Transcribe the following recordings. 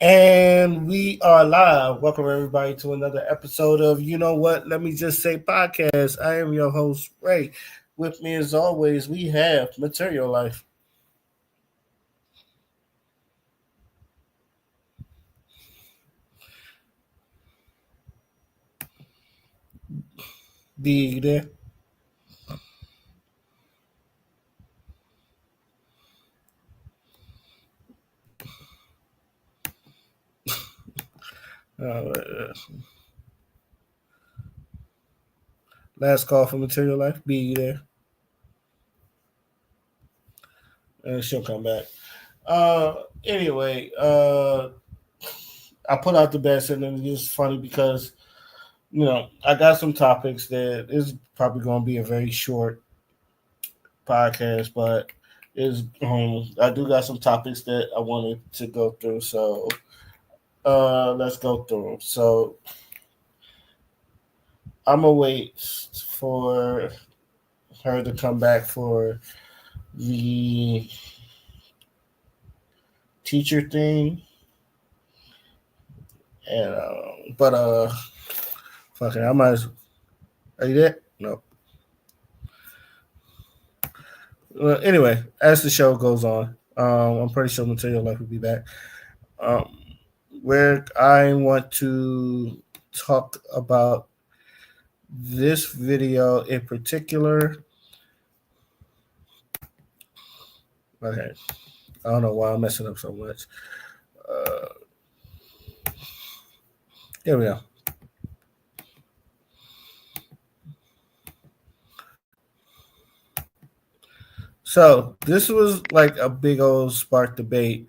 And we are live. Welcome everybody to another episode of You Know What? Let Me Just Say podcast. I am your host, Ray. With me as always, we have Material Life. Be there. Last call for Material Life. Be there. And she'll come back. Anyway, I put out the best, and then it's funny because I got some topics that is probably going to be a very short podcast, but is I do got some topics that I wanted to go through. So let's go through them. So I'm gonna wait for her to come back for the teacher thing, and fuck it, I might. Are you there? No. Well, anyway, as the show goes on, I'm pretty sure Material Life will be back. Where I want to talk about this video in particular. Okay, I don't know why I'm messing up so much. Here we go. So this was like a big old spark debate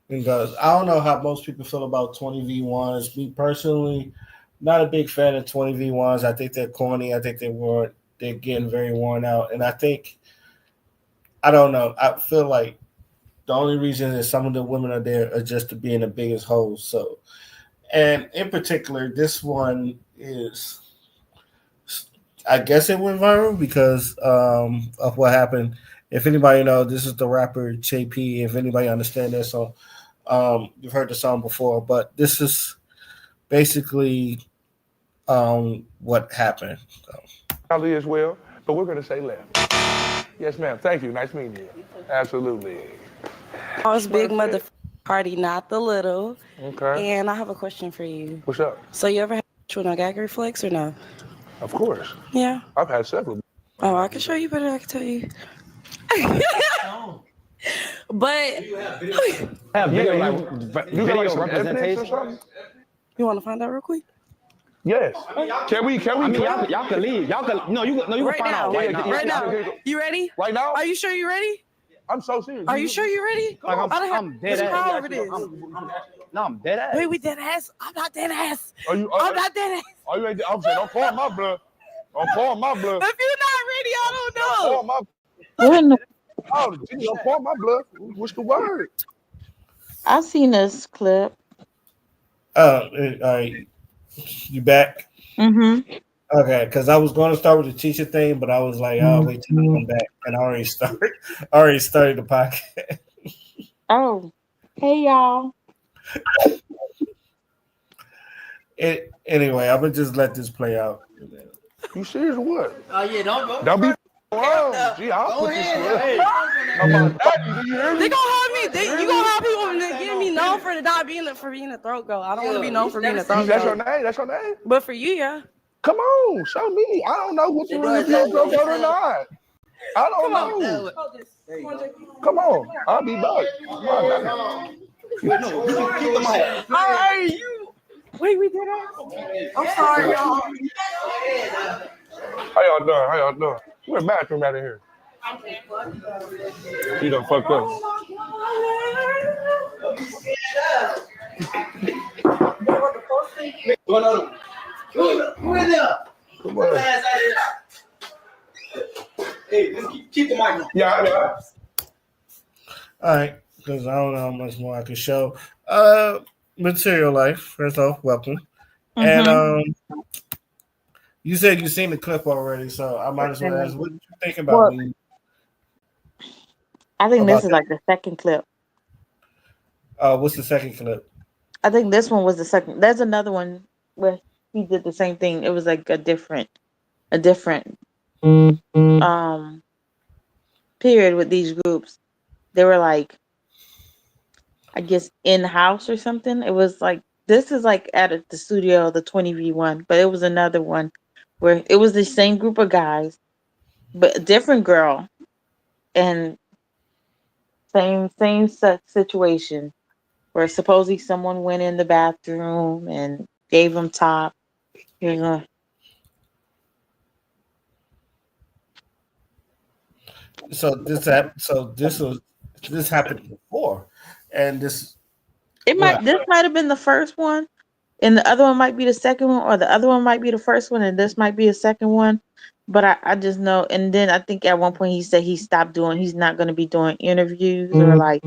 because I don't know how most people feel about 20v1s. Me personally, not a big fan of 20v1s. I think they're corny. I think they're getting very worn out. And I don't know. I feel like the only reason that some of the women are there are just to be in the biggest holes. So, and in particular, this one is, I guess it went viral because of what happened. If anybody knows, this is the rapper JP. If anybody understands that song, you've heard the song before, but this is basically what happened. Ali as well, but we're going to say Lemme. Yes, ma'am. Thank you. Nice meeting you. Absolutely. I was big mother party, not the little. Okay. And I have a question for you. What's up? So you ever had with no gag reflex or no? Of course. Yeah. I've had several. Oh, I can show you better. I can tell you. But Have video, You got like some evidence or representation. something? you want to find out real quick? Yes. Can we? I mean, y'all can leave. Y'all can you Right can find now. out right now. Right now. You ready? Right now? Are you sure you ready? I'm so serious. Are you sure you ready? Like I'm dead There's a ass. crowd over this. No, I'm dead ass. Wait, we dead ass. I'm not dead ass. I'm not dead ass. Are you ready? I'm saying, don't pour my blood. Don't pour my blood. If you're not ready, I don't know. Pour my. Oh, geez, don't pour my blood. What's the word? I've seen this clip. All right, you back? Mm-hmm. Okay, because I was going to start with the teacher thing, but I was like, I'll wait till I come back, and I already started the podcast. Oh, hey y'all. Anyway, I'm gonna just let this play out. You serious or what? Oh yeah, don't go. Don't be wrong. Gee, I'll put this Hey. They gonna have me. You gonna have people getting me known for not being for being a throat goat. I don't want to be known for being a throat That's your goat. name? That's your name? But for you, yeah. Come on, show me. I don't know what you really feel about or not. I don't know. Come on, I'll be back. All right, you. Wait, we did it. I'm sorry, y'all. How y'all doing? Where's the bathroom out of here? He done fucked up. Who in there? Come on. Hey, keep the mic on. Yeah. All right, because I don't know how much more I can show. Material Life, first off, welcome. And you said you've seen the clip already, so I might as well ask, what you think about me? I think this is like the second clip. What's the second clip? I think this one was the second. There's another one where he did the same thing. It was like a different um period with these groups. They were like, I guess, in house or something. It was like this is like the studio, the 20v1, but it was another one where it was the same group of guys, but a different girl, and same situation where supposedly someone went in the bathroom and gave him top. You know, This happened before, and this what this might have been the first one, and the other one might be the second one, or the other one might be the first one, and this might be a second one. But I just know, and then I think at one point he said he's not going to be doing interviews or like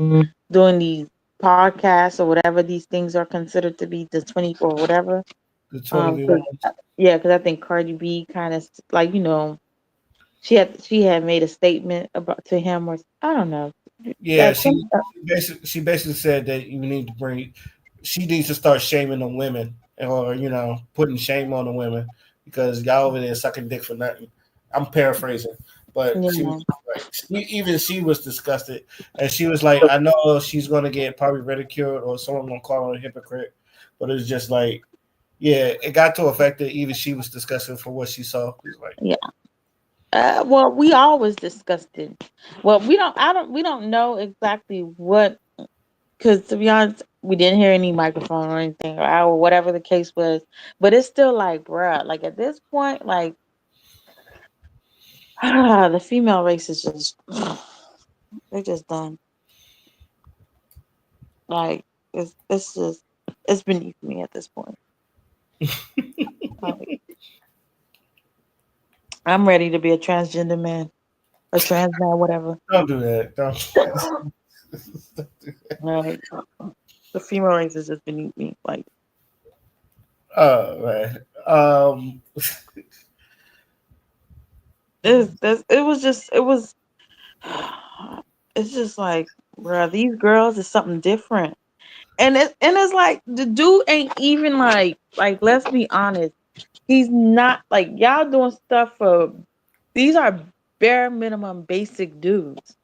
doing these podcasts or whatever these things are considered to be, the 24 whatever. the 20v1. 'Cause I think Cardi B kind of like, she had made a statement about to him, or I don't know. Yeah, she basically said that you need to bring. She needs to start shaming the women, or putting shame on the women because y'all over there sucking dick for nothing. I'm paraphrasing, but she was Yeah. like, she was disgusted, and she was like, I know she's gonna get probably ridiculed or someone gonna call her a hypocrite, but it's just like, yeah, it got to affect that even she was disgusted for what she saw. It's like, Yeah. Well, we always discussed it. Well, we don't know exactly what, because to be honest, we didn't hear any microphone or anything, or whatever the case was. But it's still like, bruh, like at this point, like, the female race is just, they're just done. Like, it's just, it's beneath me at this point. Like, I'm ready to be a transgender man, a trans man, whatever. don't do that. Don't. Like, the female race is just beneath me. Like, Oh man. it was it's just like, bruh, these girls is something different. And it's like the dude ain't even like let's be honest. He's not like y'all doing stuff for these are bare minimum basic dudes.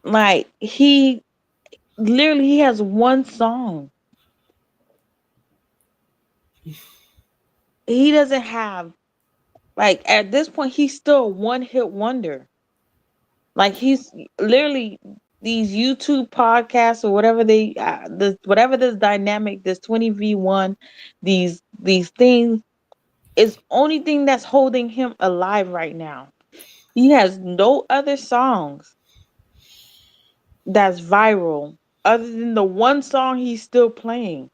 Like he has one song. He doesn't have like at this point he's still a one hit wonder. Like he's literally these YouTube podcasts or whatever whatever this dynamic, this 20v1, these things is only thing that's holding him alive right now. He has no other songs that's viral other than the one song he's still playing.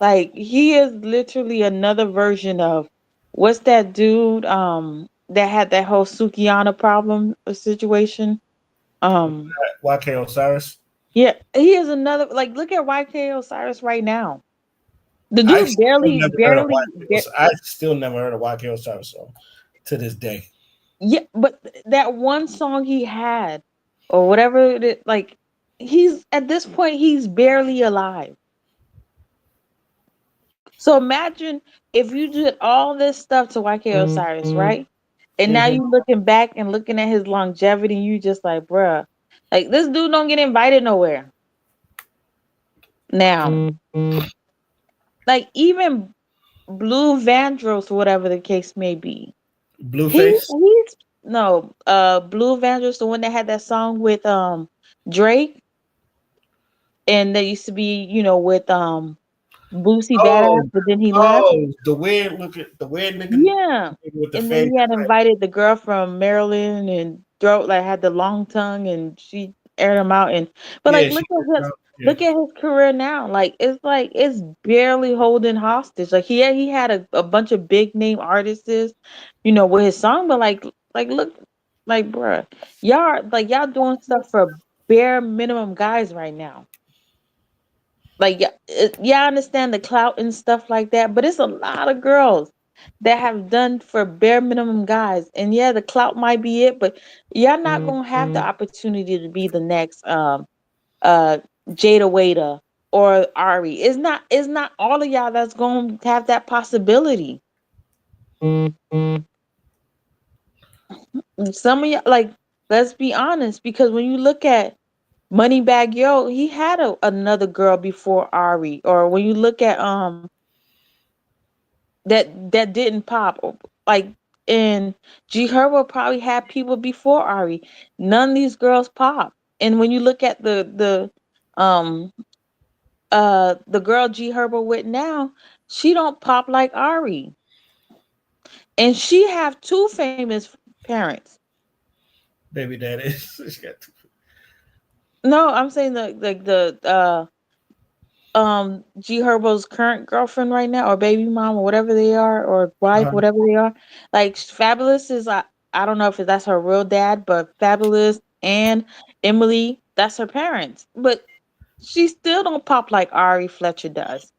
Like he is literally another version of what's that dude that had that whole Sukiana problem situation. Um YK Osiris. Yeah, he is another. Like, look at YK Osiris right now. The I dude still barely, never heard of barely. I still never heard of YK Osiris song to this day. Yeah, but that one song he had, or whatever like, he's at this point he's barely alive. So imagine if you did all this stuff to YK Osiris, right? And now Hmm. you looking back and looking at his longevity, and you just like, bruh, like this dude don't get invited nowhere now. Like even Blue Vandross, whatever the case may be. Blueface. He's no Blue Vandross, the one that had that song with Drake, and that used to be, with Boosie Badass, Oh, but then he left. oh, the weird looking Yeah. with the And then fade. he had invited the girl from Maryland and throat like had the long tongue and she aired him out but like Yeah, she. Yeah, look at his career now. Like it's barely holding hostage. Like he had a bunch of big name artists, with his song, but like look like bruh, y'all doing stuff for bare minimum guys right now. Like yeah, yeah, I understand the clout and stuff like that, but it's a lot of girls that have done for bare minimum guys. And yeah, the clout might be it, but y'all not gonna have the opportunity to be the next Jada Waiter or Ari. It's not all of y'all that's going to have that possibility. Some of y'all, like, let's be honest, because when you look at Moneybag Yo, he had another girl before Ari. Or when you look at that didn't pop, like, and G Herbo probably had people before Ari. None of these girls pop. And when you look at um the girl G Herbo with now, she don't pop like Ari. And she have two famous parents. Baby daddy. She got No, I'm saying the G Herbo's current girlfriend right now, or baby mom, or whatever they are, or wife, uh-huh. whatever they are. Like Fabulous is, I don't know if that's her real dad, but Fabulous and Emily, that's her parents. But she still don't pop like Ari Fletcher does.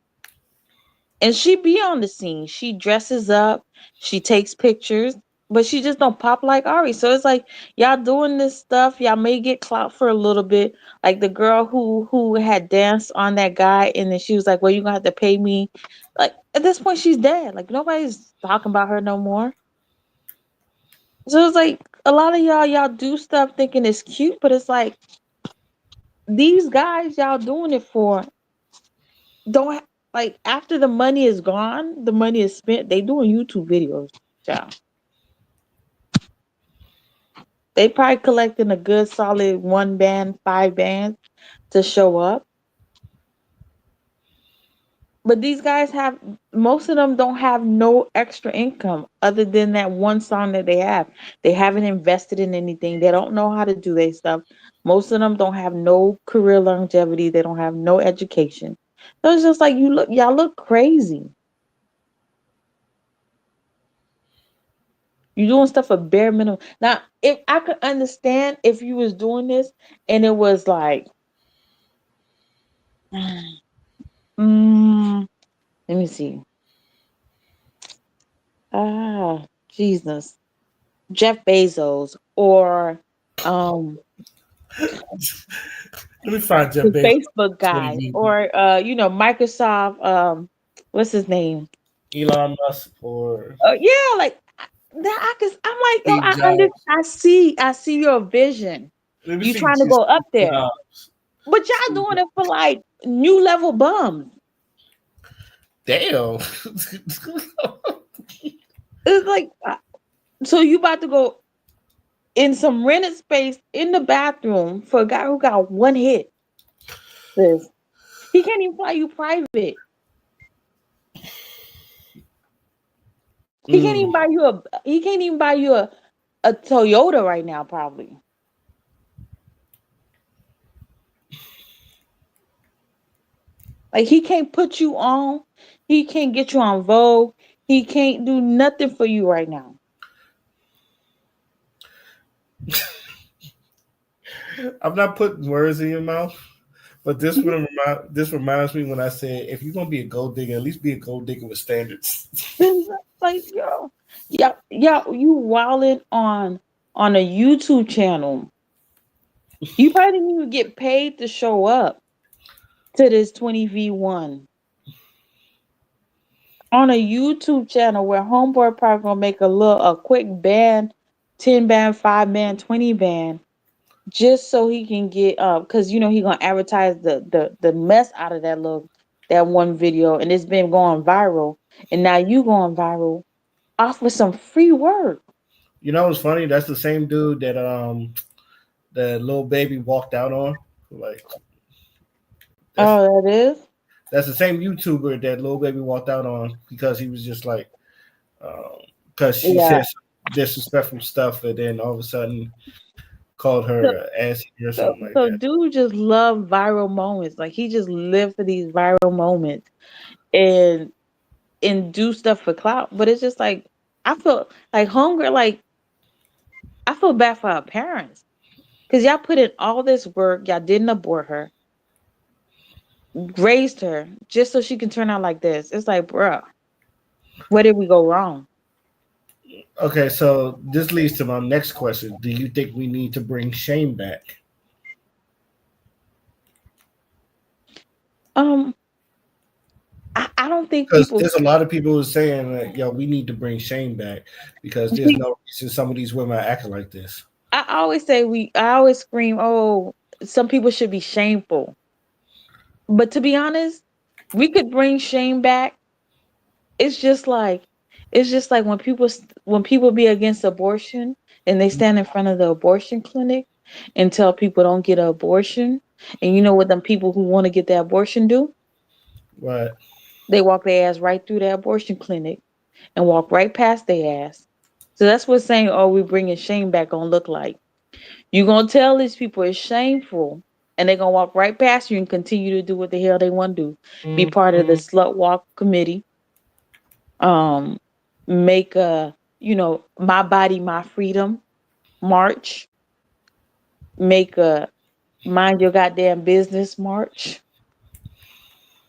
And she be on the scene. She dresses up, she takes pictures, but she just don't pop like Ari. So it's like y'all doing this stuff. Y'all may get clout for a little bit. Like the girl who had danced on that guy, and then she was like, "Well, you're gonna have to pay me." Like at this point, she's dead. Like nobody's talking about her no more. So it's like a lot of y'all do stuff thinking it's cute, but it's like these guys y'all doing it for don't like after the money is gone, the money is spent. They doing YouTube videos, child. They probably collecting a good solid 1 band, 5 bands to show up. But these guys have most of them don't have no extra income other than that one song that they have. They haven't invested in anything. They don't know how to do their stuff. Most of them don't have no career longevity. They don't have no education. So it's just like y'all look crazy. You're doing stuff for bare minimum. Now, if I could understand if you was doing this and it was like, let me see. Jesus. Jeff Bezos or Let me find Jeff the Bezos Facebook guy 20 or Microsoft what's his name? Elon Musk or Yeah, like that I'm like, yo, Steve Jobs. I see your vision. Let me You see trying to go up Steve there. Jobs. But y'all Steve doing it Jobs. for like new level bums. Damn. It's like so you about to go in some rented space in the bathroom for a guy who got one hit. Sis. He can't even fly you private. Mm. He can't even buy you a Toyota right now, probably. Like he can't put you on, he can't get you on Vogue, he can't do nothing for you right now. I'm not putting words in your mouth, but this reminds me when I said if you're gonna be a gold digger, at least be a gold digger with standards. Like yo, yeah, you wilding on a YouTube channel. You probably didn't even get paid to show up to this 20v1 on a YouTube channel where Homeboy probably gonna make a quick band, 10 band, 5 band, 20 band, just so he can get because he gonna advertise the mess out of that one video, and it's been going viral, and now you going viral off with some free work. You know what's funny? That's the same dude that the little baby walked out on. Like that's Oh, that is? that's the same YouTuber that little baby walked out on because he was just like because she Yeah. said some disrespectful stuff and then all of a sudden called So, her assy or so, something like so that. dude just love viral moments. Like he just live for these viral moments and do stuff for clout. But it's just like I feel like hunger. Like I feel bad for her parents because y'all put in all this work. Y'all didn't abort her, raised her just so she can turn out like this. It's like, bruh, where did we go wrong? Okay, so this leads to my next question. Do you think we need to bring Shane back? Um, I don't think Because people. there's a lot of people who are saying that, yo, we need to bring shame back because there's See, no reason some of these women are acting like this. I always say I always scream, oh, some people should be shameful. But to be honest, we could bring shame back. It's just like when people be against abortion and they stand in front of the abortion clinic and tell people don't get an abortion. And you know what them people who want to get the abortion do? Right. They walk their ass right through the abortion clinic and walk right past their ass. So that's what saying, oh, we bringing shame back gonna look like. You gonna tell these people it's shameful, and they gonna walk right past you and continue to do what the hell they want to do. Be part of the slut walk committee. Um, make a my body, my freedom march. Make a mind your goddamn business march.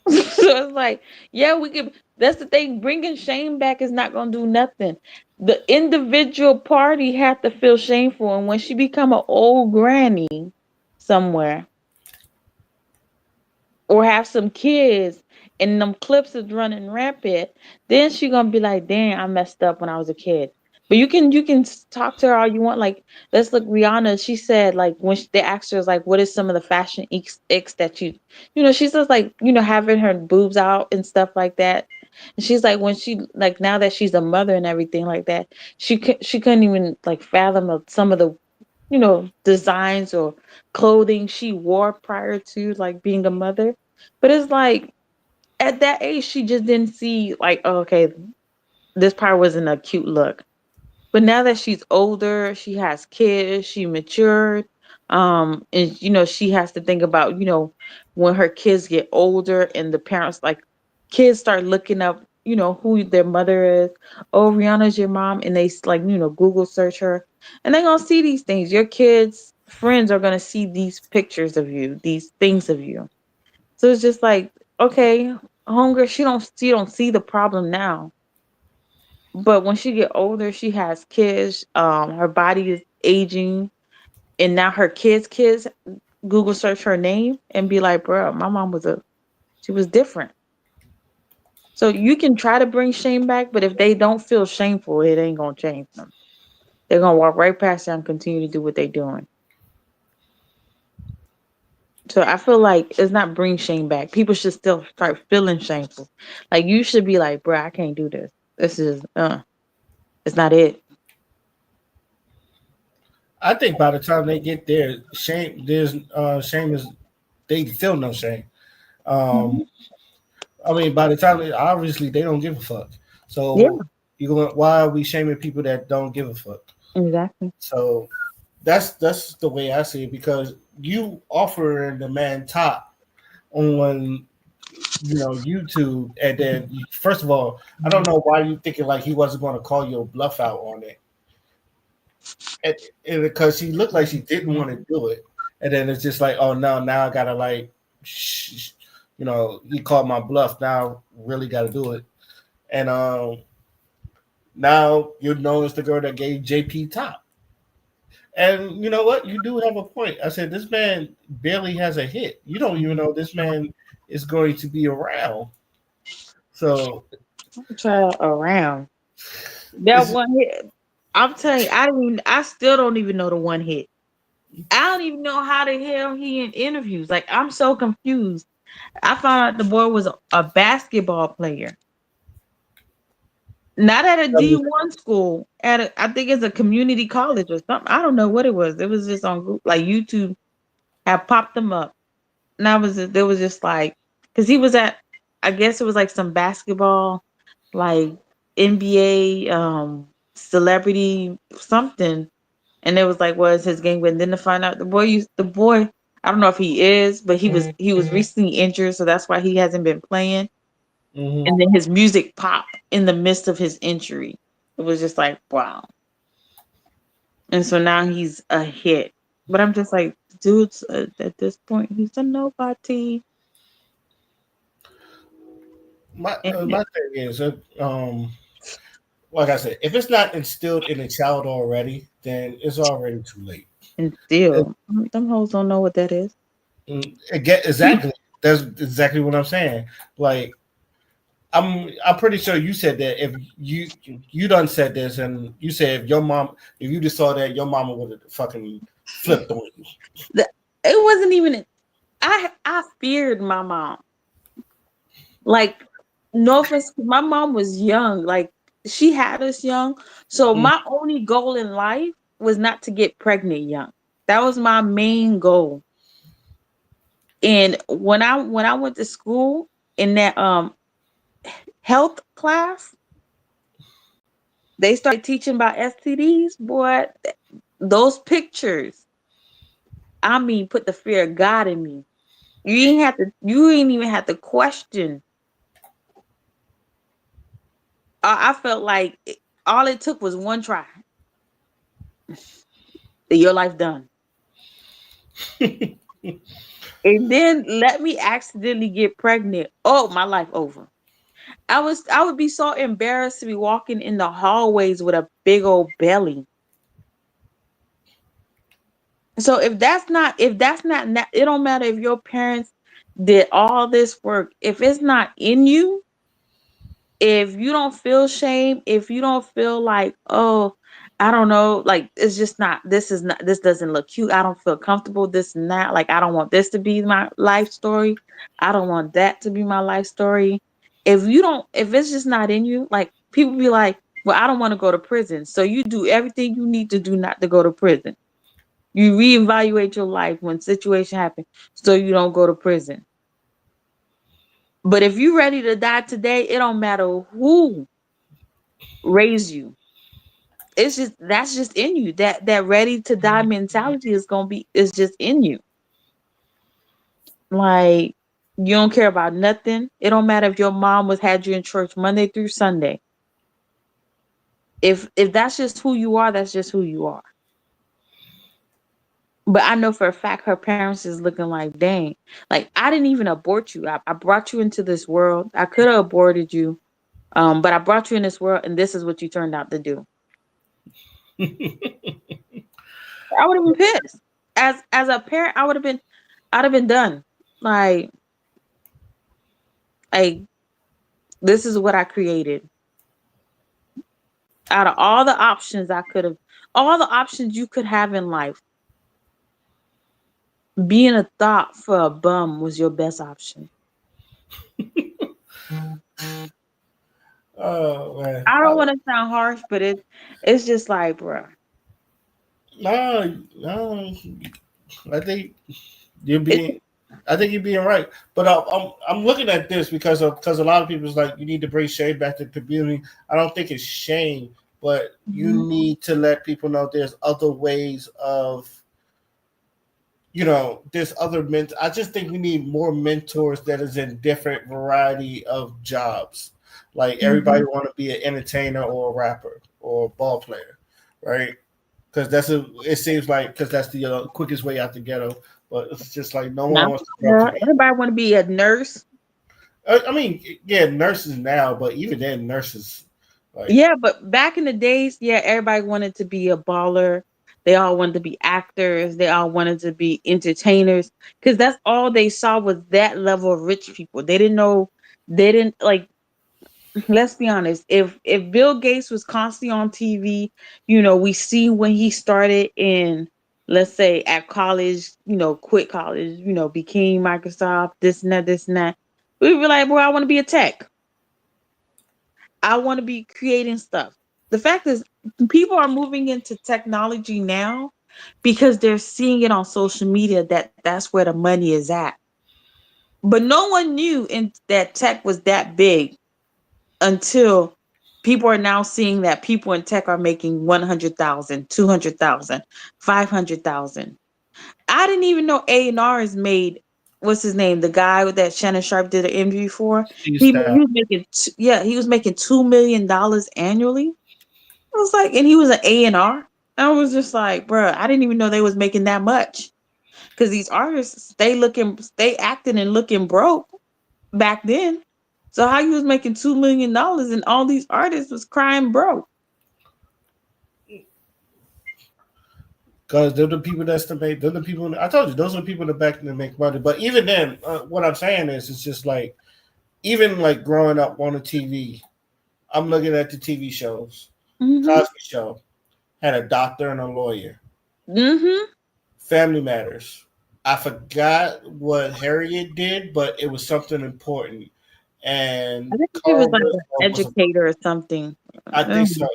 So it's like, yeah, we could. That's the thing. Bringing shame back is not gonna do nothing. The individual party have to feel shameful, and when she become an old granny somewhere, or have some kids and them clips is running rampant, then she gonna be like, "Dang, I messed up when I was a kid." But you can talk to her all you want. Like, let's look, Rihanna. She said like when they asked her like, "What is some of the fashion icks that she says like having her boobs out and stuff like that." And she's like when she like now that she's a mother and everything like that, she couldn't even like fathom of some of the designs or clothing she wore prior to like being a mother. But it's like at that age, she just didn't see like, oh, okay, this part wasn't a cute look. But now that she's older, she has kids, she matured, and she has to think about, when her kids get older and the parents like kids start looking up, who their mother is. Oh, Rihanna's your mom, and they like, Google search her, and they're gonna see these things. Your kids' friends are gonna see these pictures of you, these things of you. So it's just like, okay, hunger, she don't see the problem now. But when she get older, she has kids. Her body is aging, and now her kids Google search her name and be like, "Bro, my mom she was different." So you can try to bring shame back, but if they don't feel shameful, it ain't gonna change them. They're gonna walk right past you and continue to do what they're doing. So I feel like it's not bring shame back. People should still start feeling shameful. Like you should be like, "Bro, I can't do this. This is it's not it." I think by the time they get there, shame is they feel no shame. Um, Mhm. I mean, by the time obviously they don't give a fuck. Yeah, So why are we shaming people that don't give a fuck? exactly. So that's the way I see it because you offering the man top on YouTube, and then first of all, I don't know why you thinking like he wasn't going to call your bluff out on it, and because she looked like she didn't want to do it, and then it's just like, oh no, now I gotta like, he called my bluff. Now really got to do it, and now you're known as the girl that gave JP top. And you know what? You do have a point. I said this man barely has a hit. You don't even know this man is going to be around. So Try around. That it's one hit. I'm telling you, I still don't even know the one hit. I don't even know how the hell he in interviews. Like I'm so confused. I found out the boy was a basketball player, not at a D1 school. I think it's a community college or something. I don't know what it was. It was just on like YouTube. Had popped them up, and there was just like because he was at. I guess it was like some basketball, like NBA celebrity something. And it was like, was his game? But then to find out the boy, I don't know if he is, but he was recently injured, so that's why he hasn't been playing. mhm. And then his music popped in the midst of his injury. It was just like, wow. And so now he's a hit. But I'm just like, dude's at this point, he's a nobody. My thing is like I said, if it's not instilled in a child already, then it's already too late. And It- still, them hoes don't know what that is. Exactly. That's exactly what I'm saying. Like I'm pretty sure you said that if you done said this and you said if you just saw that your mama would have fucking flipped on you. It wasn't even. I feared my mom. Like, no offense, my mom was young. Like, she had us young. So Mm. my only goal in life was not to get pregnant young. That was my main goal. And when I went to school in that health class, they started teaching about STDs. Boy, those pictures, I mean, put the fear of God in me. You ain't even have to question. I felt like all it took was one try. Your life done. And then let me accidentally get pregnant. Oh, my life over. I would be so embarrassed to be walking in the hallways with a big old belly. So if that's not it don't matter if your parents did all this work. If it's not in you, if you don't feel shame, if you don't feel like, oh, I don't know, like it's just not, this doesn't look cute. I don't feel comfortable, this and that. Like, I don't want this to be my life story. I don't want that to be my life story. If it's just not in you, like people be like, well, I don't want to go to prison. So you do everything you need to do not to go to prison. You reevaluate your life when situation happens so you don't go to prison. But if you're ready to die today, it don't matter who raised you. It's just that's just in you. That ready to die mentality is just in you. Like, you don't care about nothing. It don't matter if your mom was had you in church Monday through Sunday. If that's just who you are, that's just who you are. But I know for a fact her parents is looking like, dang, like I didn't even abort you. I brought you into this world. I could have aborted you, but I brought you in this world, and this is what you turned out to do. I would have been pissed. As a parent, I'd have been done. Like, like this is what I created. Out of all the options you could have in life, being a thought for a bum was your best option. Oh man, I don't want to sound harsh, but it's just like, bruh. no. I think you're It's being, I think you're being right. But I'm looking at this because a lot of people is like you need to bring shame back to the community. I don't think it's shame, but you need to let people know there's other ways of, there's other I just think we need more mentors that is in different variety of jobs. Like everybody Mhm. want to be an entertainer or a rapper or a ball player, right? Because it seems like because that's the quickest way out the ghetto. But it's just like no one Now, wants to grow up to be. everybody want to be a nurse. I mean, yeah, nurses now, but even then, nurses like Yeah, but back in the days, yeah, everybody wanted to be a baller. They all wanted to be actors. They all wanted to be entertainers because that's all they saw was that level of rich people. They didn't know. They didn't like. Let's be honest. If Bill Gates was constantly on TV, we see when he started in, let's say, at college, quit college, became Microsoft, this and that, this and that. We'd be like, boy, I want to be a tech. I want to be creating stuff. The fact is, people are moving into technology now because they're seeing it on social media that that's where the money is at. But no one knew that tech was that big until people are now seeing that people in tech are making 100,000, 200,000, 500,000. I didn't even know A&R is made. What's his name? The guy that Shannon Sharp did an interview for. Steve He Stout. was making he was making $2 million annually. I was like, and he was an A&R. I was just like, bruh, I didn't even know they was making that much. Because these artists stay acting and looking broke back then. So how you was making $2 million and all these artists was crying broke? Because they're the people that's to make. They're the people. I told you, those are the people that back to make money. But even then, what I'm saying is, it's just like, even like growing up on the TV, I'm looking at the TV shows. Mm-hmm. Cosby Show had a doctor and a lawyer. Mm-hmm. Family Matters. I forgot what Harriet did, but it was something important. I And think he was Carl like an Winslow was a, educator or something. I think Mm. so.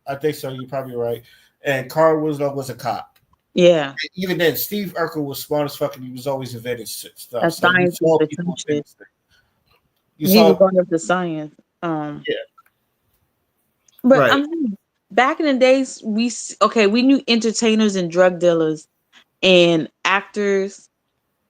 I think so. You're probably right. And Carl Winslow was a cop. Yeah, Even then, Steve Urkel was smart as fuck, and he was always inventing stuff. a So you scientist saw or some people shit. invent stuff. You He was saw, going into science. yeah, But right, I'm saying, back in the days, we knew entertainers and drug dealers and actors,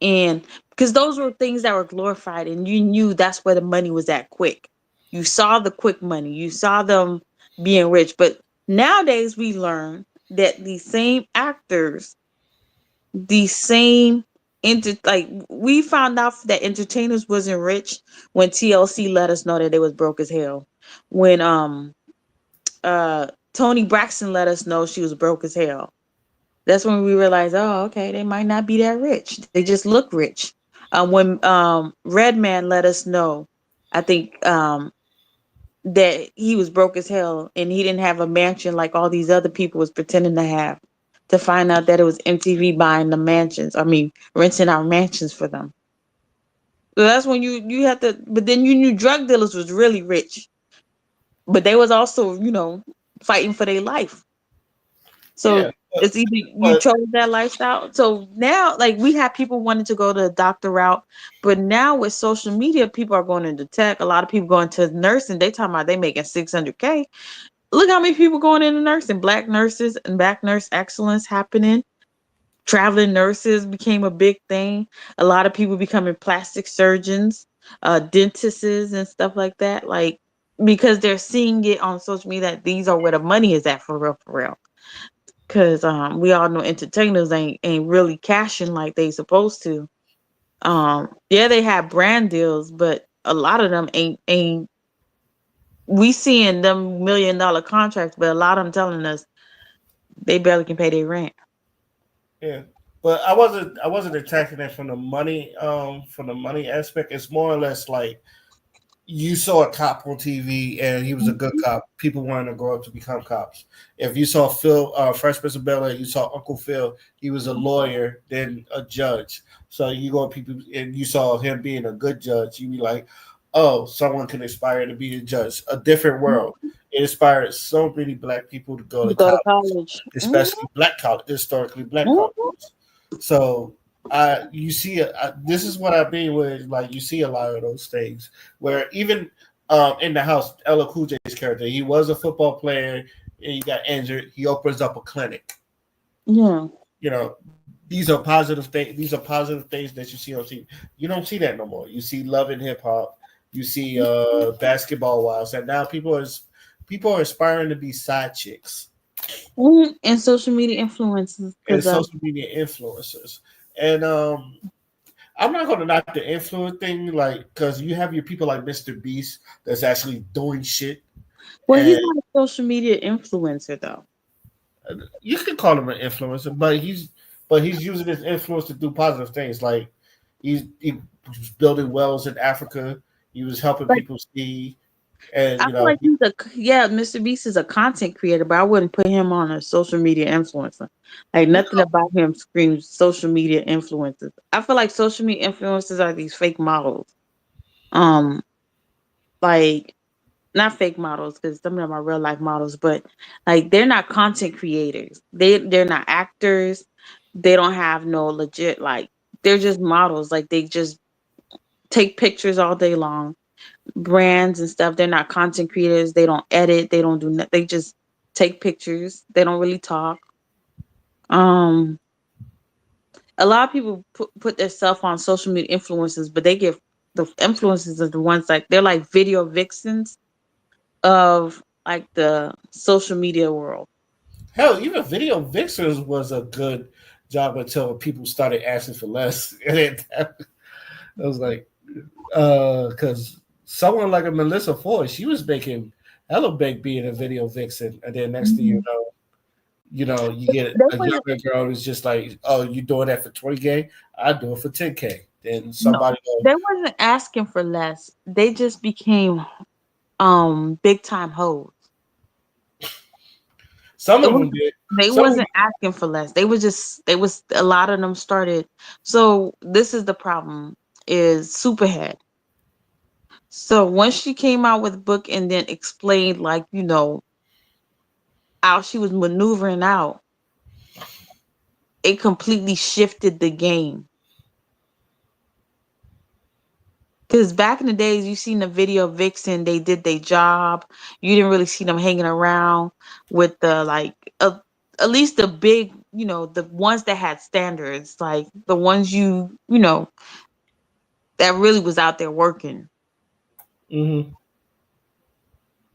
and because those were things that were glorified, and you knew that's where the money was at quick. You saw the quick money, you saw them being rich. But nowadays, we learn that these same actors, these same like we found out that entertainers wasn't rich when TLC let us know that they was broke as hell. When uh Tony Braxton let us know she was broke as hell. That's when we realized, oh, okay, they might not be that rich. They just look rich. When Redman let us know, I think that he was broke as hell and he didn't have a mansion like all these other people was pretending to have. To find out that it was MTV buying the mansions. I mean, renting out mansions for them. So that's when you have to. But then you knew drug dealers was really rich, but they was also fighting for their life. yeah. So it's either you But chose that lifestyle. So now, like we have people wanting to go to the doctor route, but now with social media, people are going into tech. A lot of people going to nursing. They talking about they making 600K. Look how many people going into nursing. Black nurses and back nurse excellence happening. Traveling nurses became a big thing. A lot of people becoming plastic surgeons, dentists, and stuff like that. Like because they're seeing it on social media that these are where the money is at for real, for real. Cause we all know entertainers ain't really cashing like they supposed to. Yeah, they have brand deals, but a lot of them ain't. We seeing them $1 million contracts, but a lot of them telling us they barely can pay their rent. yeah, but I wasn't attacking it from the money aspect. It's more or less like you saw a cop on TV and he was a good cop. People wanted to grow up to become cops. If you saw Phil, Fresh Prince of Bel Air, you saw Uncle Phil. He was a lawyer, then a judge. So you go people and you saw him being a good judge. You be like, oh, someone can aspire to be a judge. A different world. It inspired so many black people to go to You go to college, college. especially black college, historically black Mhm. colleges. So you see, this is what I mean with like you see a lot of those things where even in the house, Ella Cool J's character, he was a football player and he got injured. He opens up a clinic. Yeah. You know, these are positive things. These are positive things that you see on TV. You don't see that no more. You see Love and Hip Hop. You see Basketball Wives, and now people are aspiring to be side chicks And social media influences, and because social media influencers. And I'm not going to knock the influence thing, like because you have your people like Mr. Beast that's actually doing shit, well, he's and not a social media influencer though. you can call him an influencer, but he's using his influence to do positive things. Like he was building wells in Africa. He was helping Like people see, and I feel like Mr. Beast is a content creator, but I wouldn't put him on a social media influencer. Like nothing about him screams social media influencers. I feel like social media influencers are these fake models. Um, like not fake models because some of them are real life models, but like they're not content creators. They're not actors. They don't have no legit like they're just models. Like they just take pictures all day long, brands and stuff. They're not content creators. They don't edit. They don't do nothing. They just take pictures. They don't really talk. Um, a lot of people put their self on social media influencers, but they get the influencers are the ones like they're like video vixens of like the social media world. hell, even Video Vixens was a good job until people started asking for less, and I was like, because someone like a Melissa Ford, she was making hella big being a video vixen, and then next thing you Mhm. know. You get They a wasn't younger girl who's just like, oh, you doing that for 20K? I do it for 10K. Then no, somebody go, they wasn't asking for less. They just became big time hoes. some It of was them did. they Some of them, wasn't asking for less. They was a lot of them started. So this is the problem is Superhead. So once she came out with book and then explained like, how she was maneuvering out, it completely shifted the game. Because back in the days, you seen the video of Vixen, they did their job. You didn't really see them hanging around with the at least the big, the ones that had standards, like the ones that really was out there working. mm-hmm,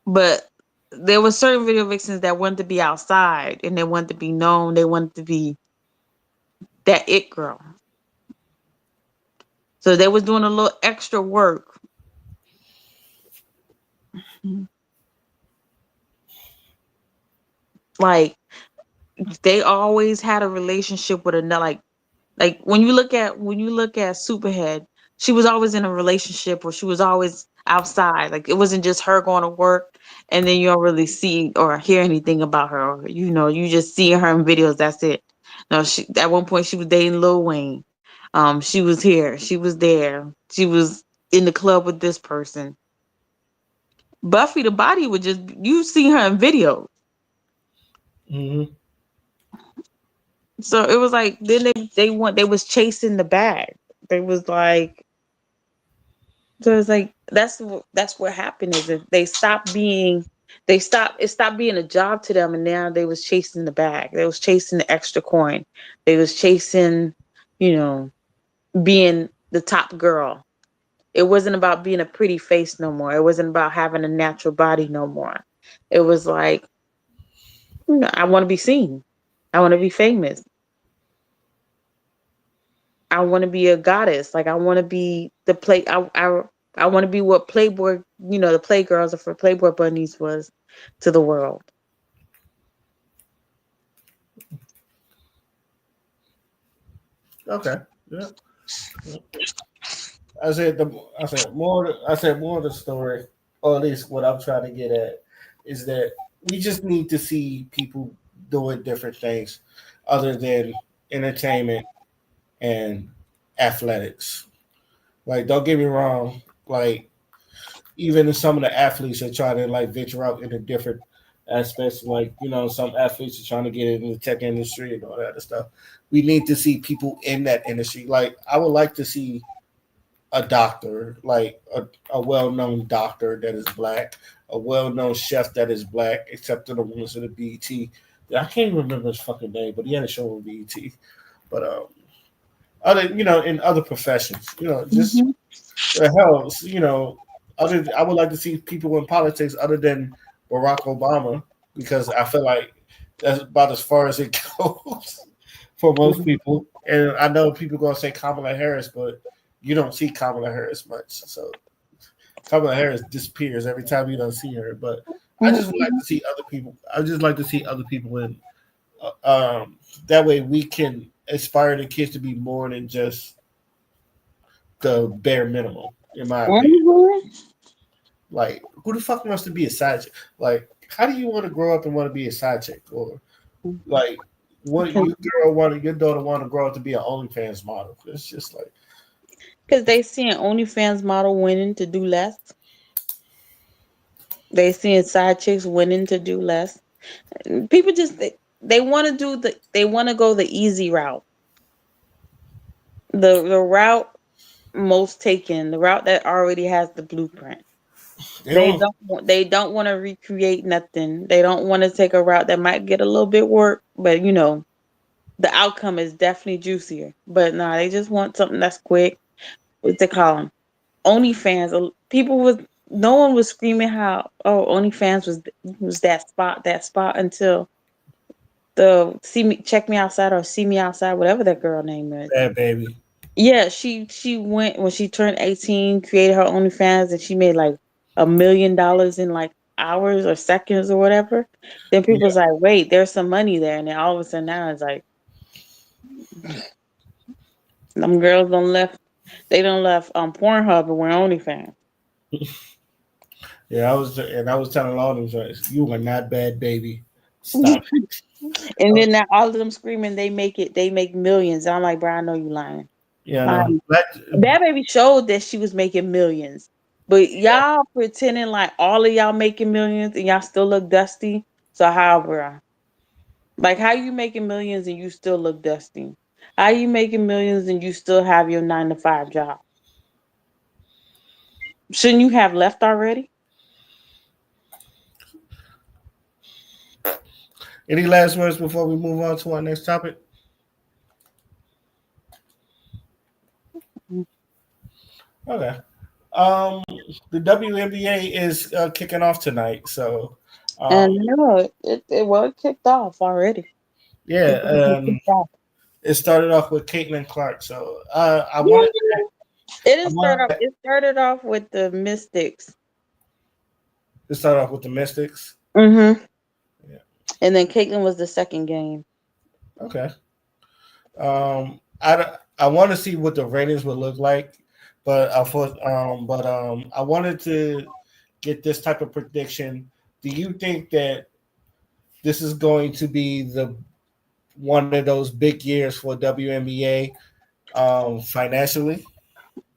But there were certain video vixens that wanted to be outside and they wanted to be known. They wanted to be that it girl. So they was doing a little extra work. Like they always had a relationship with another. Like when you look at Superhead, she was always in a relationship or she was always outside. Like it wasn't just her going to work and then you don't really see or hear anything about her. Or, you just see her in videos. That's it. No, she at one point she was dating Lil Wayne. She was here. She was there. She was in the club with this person. Buffy the Body would just you see her in videos. mm-hmm. So it was like then they was chasing the bag. They was like so it's like that's what happened is that it stopped being a job to them and now they was chasing the bag. They was chasing the extra coin. They was chasing, you know, being the top girl. It wasn't about being a pretty face no more. It wasn't about having a natural body no more. It was like, I want to be seen. I want to be famous. I want to be a goddess. Like I want to be the play. I want to be what Playboy, the Playgirls or for Playboy bunnies was to the world. Okay, yeah. I said more of the story, or at least what I'm trying to get at, is that we just need to see people doing different things other than entertainment and athletics. Like, don't get me wrong, like even some of the athletes are trying to like venture out into different aspects. Like, some athletes are trying to get into the tech industry and all that other stuff. We need to see people in that industry. Like, I would like to see a doctor, like a well-known doctor that is black, a well-known chef that is black, except for the ones in the BET. I can't remember his fucking name, but he had a show on BET. But other, in other professions, just Hmm. the hell, I would like to see people in politics other than Barack Obama because I feel like that's about as far as it goes for most people. And I know people gonna say Kamala Harris, but you don't see Kamala Harris much. So Kamala Harris disappears every time you don't see her. But I just would like to see other people. I just like to see other people in. That way we can inspire the kids to be more than just the bare minimum, in my opinion. Like, who the fuck wants to be a side chick? Like, how do you want to grow up and want to be a side chick? Or like, what your daughter want to grow up to be an OnlyFans model? It's just like Because they seeing OnlyFans model winning to do less. They seeing side chicks winning to do less. People just they want to they want to go the easy route. The route most taken, the route that already has the blueprint. they don't. They don't want to recreate nothing. They don't want to take a route that might get a little bit work, but the outcome is definitely juicier. But nah, they just want something that's quick. What they call them? OnlyFans. People was no one was screaming how OnlyFans was that spot until the see me check me outside or see me outside, whatever that girl name is. Bad baby. Yeah, she went when she turned 18, created her OnlyFans, and she made like $1 million in like hours or seconds or whatever, then people's like, wait, there's some money there, and then all of a sudden now it's like them girls don't left. They don't left Pornhub and we're OnlyFans. Yeah, I was telling all them joints, you are not bad, baby. Stop. And then now all of them screaming they make millions. I'm like, bro, I know you lying. Yeah, Like, no. that baby showed that she was making millions. But y'all pretending like all of y'all making millions and y'all still look dusty. So how, bro? Like, how you making millions and you still look dusty? How you making millions and you still have your 9 to 5 job? Shouldn't you have left already? Any last words before we move on to our next topic? Okay. Um, the WNBA is kicking off tonight, so And no, it kicked off already. yeah, Kicked off. it started off with Caitlin Clark. So I Yeah, wanted, it I didn't start off. wanted It started off with the Mystics. to start off with the Mystics. Mm-hmm. Yeah. And then Caitlin was the second game. Okay. I want to see what the ratings would look like, but I wanted to get this type of prediction. Do you think that this is going to be the one of those big years for WNBA financially?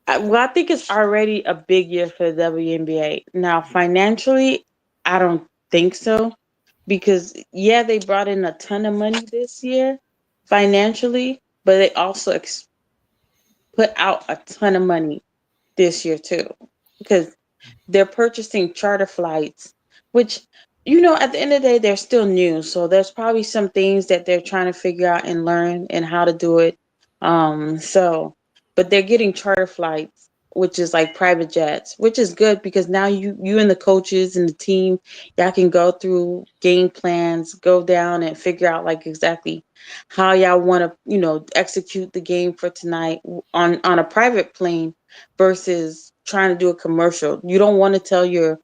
Well, I think it's already a big year for the WNBA. Now, financially, I don't think so because yeah, they brought in a ton of money this year financially, but they also put out a ton of money this year too because they're purchasing charter flights, which, at the end of the day, they're still new. So there's probably some things that they're trying to figure out and learn and how to do it. But they're getting charter flights, which is like private jets, which is good because now you and the coaches and the team, y'all can go through game plans, go down and figure out like exactly how y'all want to, execute the game for tonight on a private plane versus trying to do a commercial. You don't want to tell you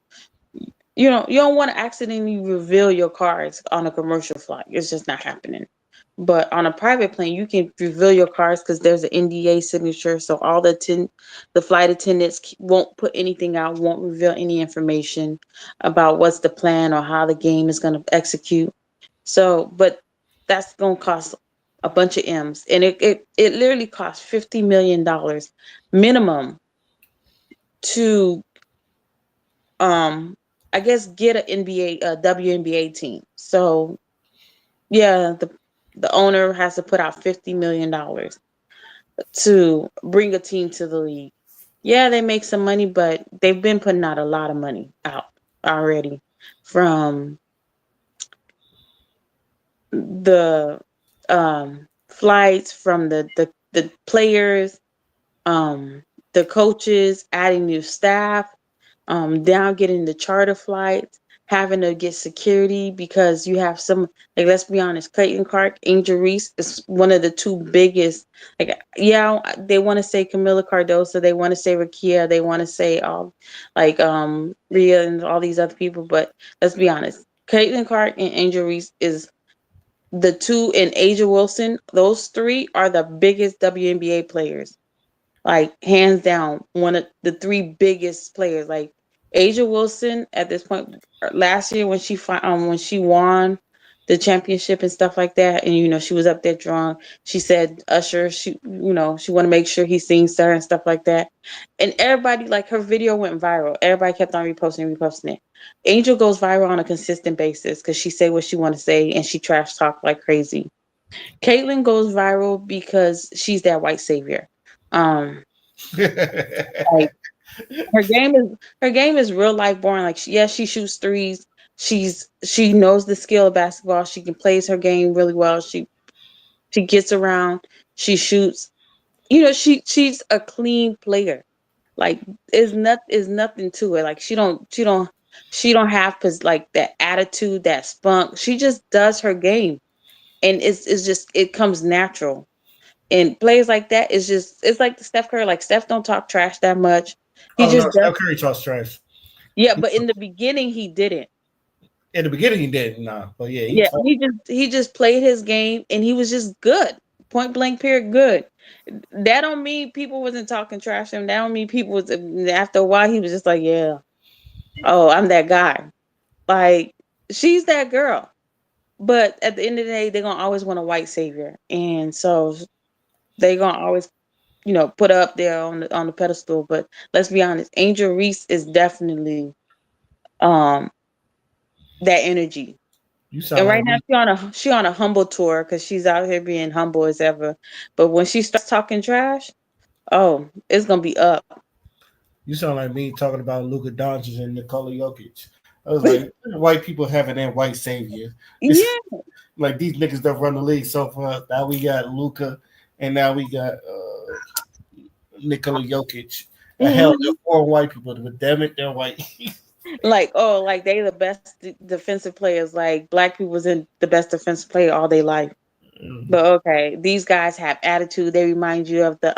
don't want to accidentally reveal your cards on a commercial flight. It's just not happening. But on a private plane, you can reveal your cards because there's an NDA signature. So all the flight attendants won't put anything out, won't reveal any information about what's the plan or how the game is going to execute. So, but that's going to cost a bunch of M's. And it literally costs $50 million minimum to I guess get an WNBA team. So yeah, the owner has to put out $50 million to bring a team to the league. Yeah, they make some money, but they've been putting out a lot of money out already from the flights, from the players, the coaches, adding new staff, down getting the charter flights, having to get security because you have some, like, let's be honest, Clayton Clark, Angel Reese is one of the two biggest. Like, yeah, they want to say Camila Cardoso, they want to say Rakia, they want to say Rhea and all these other people, but let's be honest, Caitlin Clark and Angel Reese is the two, and Asia Wilson. Those three are the biggest WNBA players, like hands down, one of the three biggest players. Like Asia Wilson at this point last year when she won the championship and stuff like that, and she was up there drunk. She said Usher, she want to make sure he sings to her and stuff like that. And everybody, like, her video went viral. Everybody kept on reposting it. Angel goes viral on a consistent basis because she say what she want to say and she trash talk like crazy. Caitlyn goes viral because she's that white savior. Like, her game is real life boring. Like, she shoots threes. She knows the skill of basketball. She can plays her game really well. She gets around. She shoots. She's a clean player. Like, is nothing to it. Like, she don't have like that attitude, that spunk. She just does her game, and it's just, it comes natural. And plays like that it's like the Steph Curry. Like, Steph don't talk trash that much. He Oh just no, does. Steph Curry talks trash. Yeah, but in the beginning he didn't. In the beginning, he didn't. Nah, but yeah, he Yeah, told. he just played his game and he was just good. Point blank period good. That don't mean people wasn't talking trash to him. That don't mean people was after a while he was just like, yeah, oh, I'm that guy. Like she's that girl. But at the end of the day, they're gonna always want a white savior. And so they gonna always, put her up there on the pedestal. But let's be honest, Angel Reese is definitely um that energy. You And sound right like now me. she on a humble tour because she's out here being humble as ever. But when she starts talking trash, oh, it's gonna be up. You sound like me talking about Luka Doncic and Nikola Jokic. I was like, white people having their white savior. It's Yeah. like these niggas that run the league so far. Now we got Luka, and now we got Nikola Jokic. Hell, they're Mhm. four white people, but damn it, they're white. Like, oh, like they the best defensive players. Like black people wasn't the best defensive player all their life. But okay, these guys have attitude. They remind you of the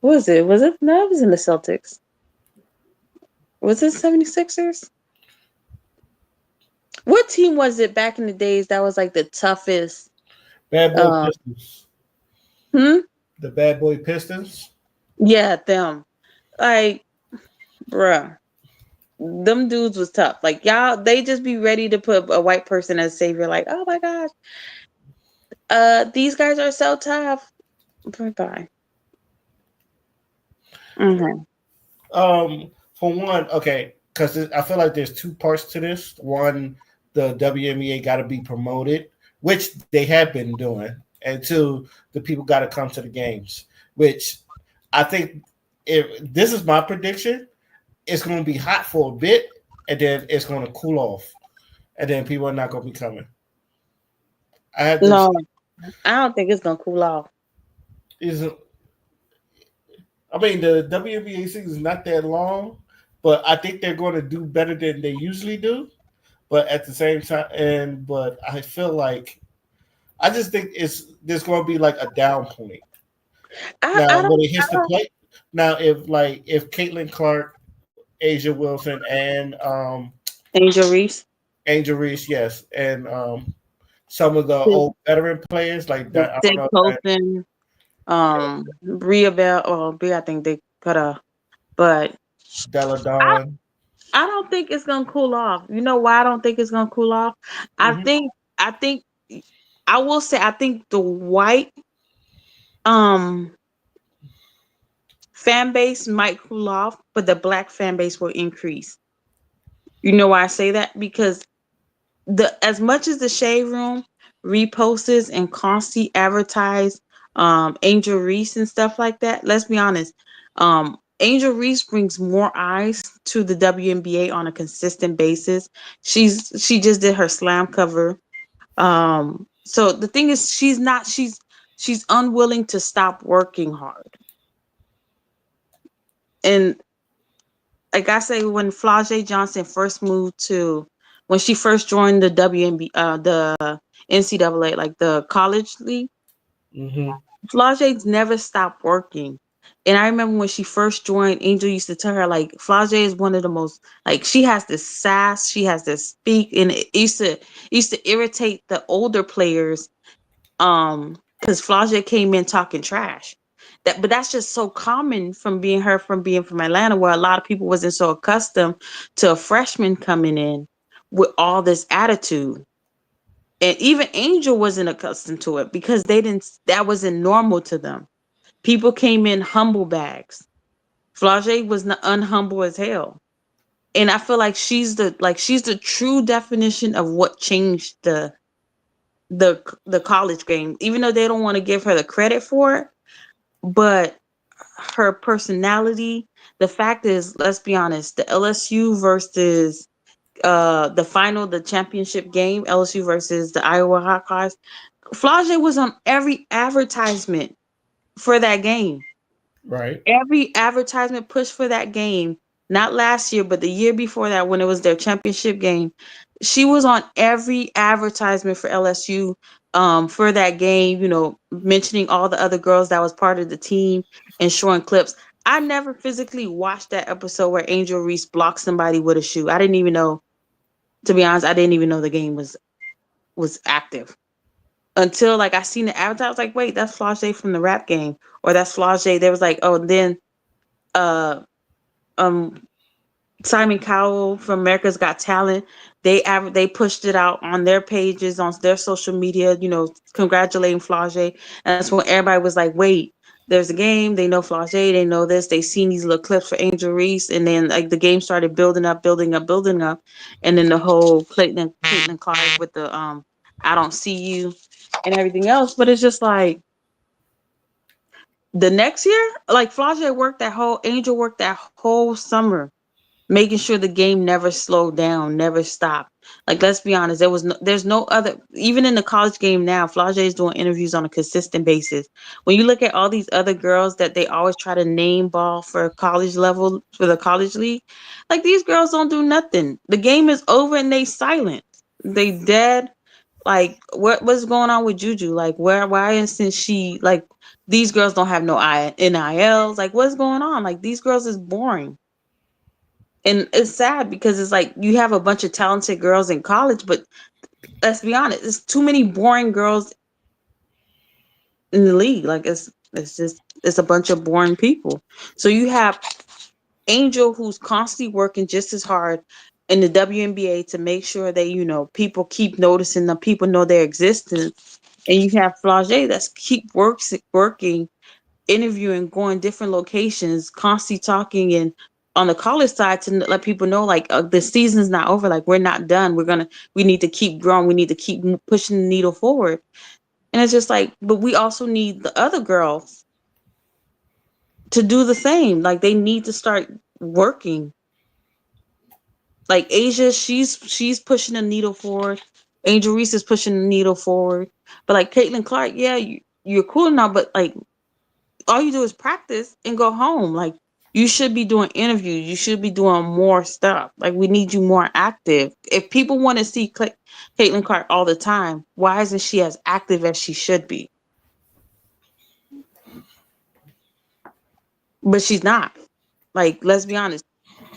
what was it? Was it no, it was in the Celtics. Was it 76ers? What team was it back in the days that was like the toughest? Bad boy Um Pistons. hmm? The bad boy Pistons. Yeah, them. Like, bruh. Them dudes was tough. Like y'all, they just be ready to put a white person as savior. Like, oh my gosh, these guys are so tough. Bye bye. Mm-hmm. For one, okay, because I feel like there's two parts to this. One, the WNBA got to be promoted, which they have been doing, and two, the people got to come to the games. Which I think, if this is my prediction, it's going to be hot for a bit, and then it's going to cool off, and then people are not going to be coming. I have this. No, I don't think it's gonna cool off. Is I mean, the WNBA season is not that long, but I think they're going to do better than they usually do. But at the same time, but I feel like I just think it's there's going to be like a down point I now when don't. it hits the plate. Now, if Caitlin Clark, Asia Wilson, and Angel Reese, Angel Reese, yes, and some of the old veteran players like the that. I don't Dick know. Colson, Bria Bell. Oh, Bria, I think they cut her, but Della I Don. I don't think it's gonna cool off. You know why I don't think it's gonna cool off? I Hmm. think I think I will say I think the white um fan base might cool off, but the black fan base will increase. You know why I say that? Because the as much as the Shade Room reposts and constantly advertise Angel Reese and stuff like that, let's be honest. Angel Reese brings more eyes to the WNBA on a consistent basis. She just did her slam cover. So the thing is she's unwilling to stop working hard. And like I say, when Flau'jae Johnson first moved to, when she first joined the WNB, the NCAA, like the college league, Hmm. Flau'jae's never stopped working. And I remember when she first joined, Angel used to tell her like Flau'jae is one of the most like she has this sass, she has this speak, and it used to irritate the older players because Flau'jae came in talking trash. But that's just so common from being from Atlanta, where a lot of people wasn't so accustomed to a freshman coming in with all this attitude. And even Angel wasn't accustomed to it because that wasn't normal to them. People came in humble bags. Flau'jae was unhumble as hell. And I feel like she's the true definition of what changed the college game, even though they don't want to give her the credit for it. But her personality, the fact is, let's be honest, the LSU versus the championship game, LSU versus the Iowa Hawkeyes, Flau'jae was on every advertisement for that game. Right. Every advertisement pushed for that game, not last year, but the year before that when it was their championship game. She was on every advertisement for LSU for that game, mentioning all the other girls that was part of the team and showing clips. I never physically watched that episode where Angel Reese blocked somebody with a shoe. I didn't even know. To be honest, I didn't even know the game was active until like I seen the avatar. I was like, wait, that's Flage from the rap game, or that's Flage. There was like, oh, and then uh um Simon Cowell from America's Got Talent. They pushed it out on their pages, on their social media, congratulating Flage. And that's when everybody was like, wait, there's a game. They know Flage. They know this. They seen these little clips for Angel Reese. And then like the game started building up, building up, building up. And then the whole Caitlin Clark with the I don't see you and everything else. But it's just like the next year, like Angel worked that whole summer making sure the game never slowed down, never stopped. Like, let's be honest, there's no other. Even in the college game now, Flage is doing interviews on a consistent basis. When you look at all these other girls that they always try to name ball for college level for the college league, like these girls don't do nothing. The game is over and they silent. They dead. Like what's going on with Juju? Like why isn't she like these girls don't have no NILs? Like what's going on? Like these girls is boring. And it's sad because it's like you have a bunch of talented girls in college, but let's be honest, there's too many boring girls in the league. Like it's a bunch of boring people. So you have Angel who's constantly working just as hard in the WNBA to make sure that people keep noticing them, people know their existence, and you have Flage that's keep working, interviewing, going different locations, constantly talking and on the college side to let people know like the season's not over, like we're not done, we need to keep growing, we need to keep pushing the needle forward. And it's just like, but we also need the other girls to do the same. Like they need to start working. Like Asia, she's pushing the needle forward. Angel Reese is pushing the needle forward. But like Caitlin Clark, yeah, you're cool now, but like all you do is practice and go home. Like you should be doing interviews. You should be doing more stuff. Like we need you more active. If people want to see Caitlin Clark all the time, why isn't she as active as she should be? But she's not. Like let's be honest.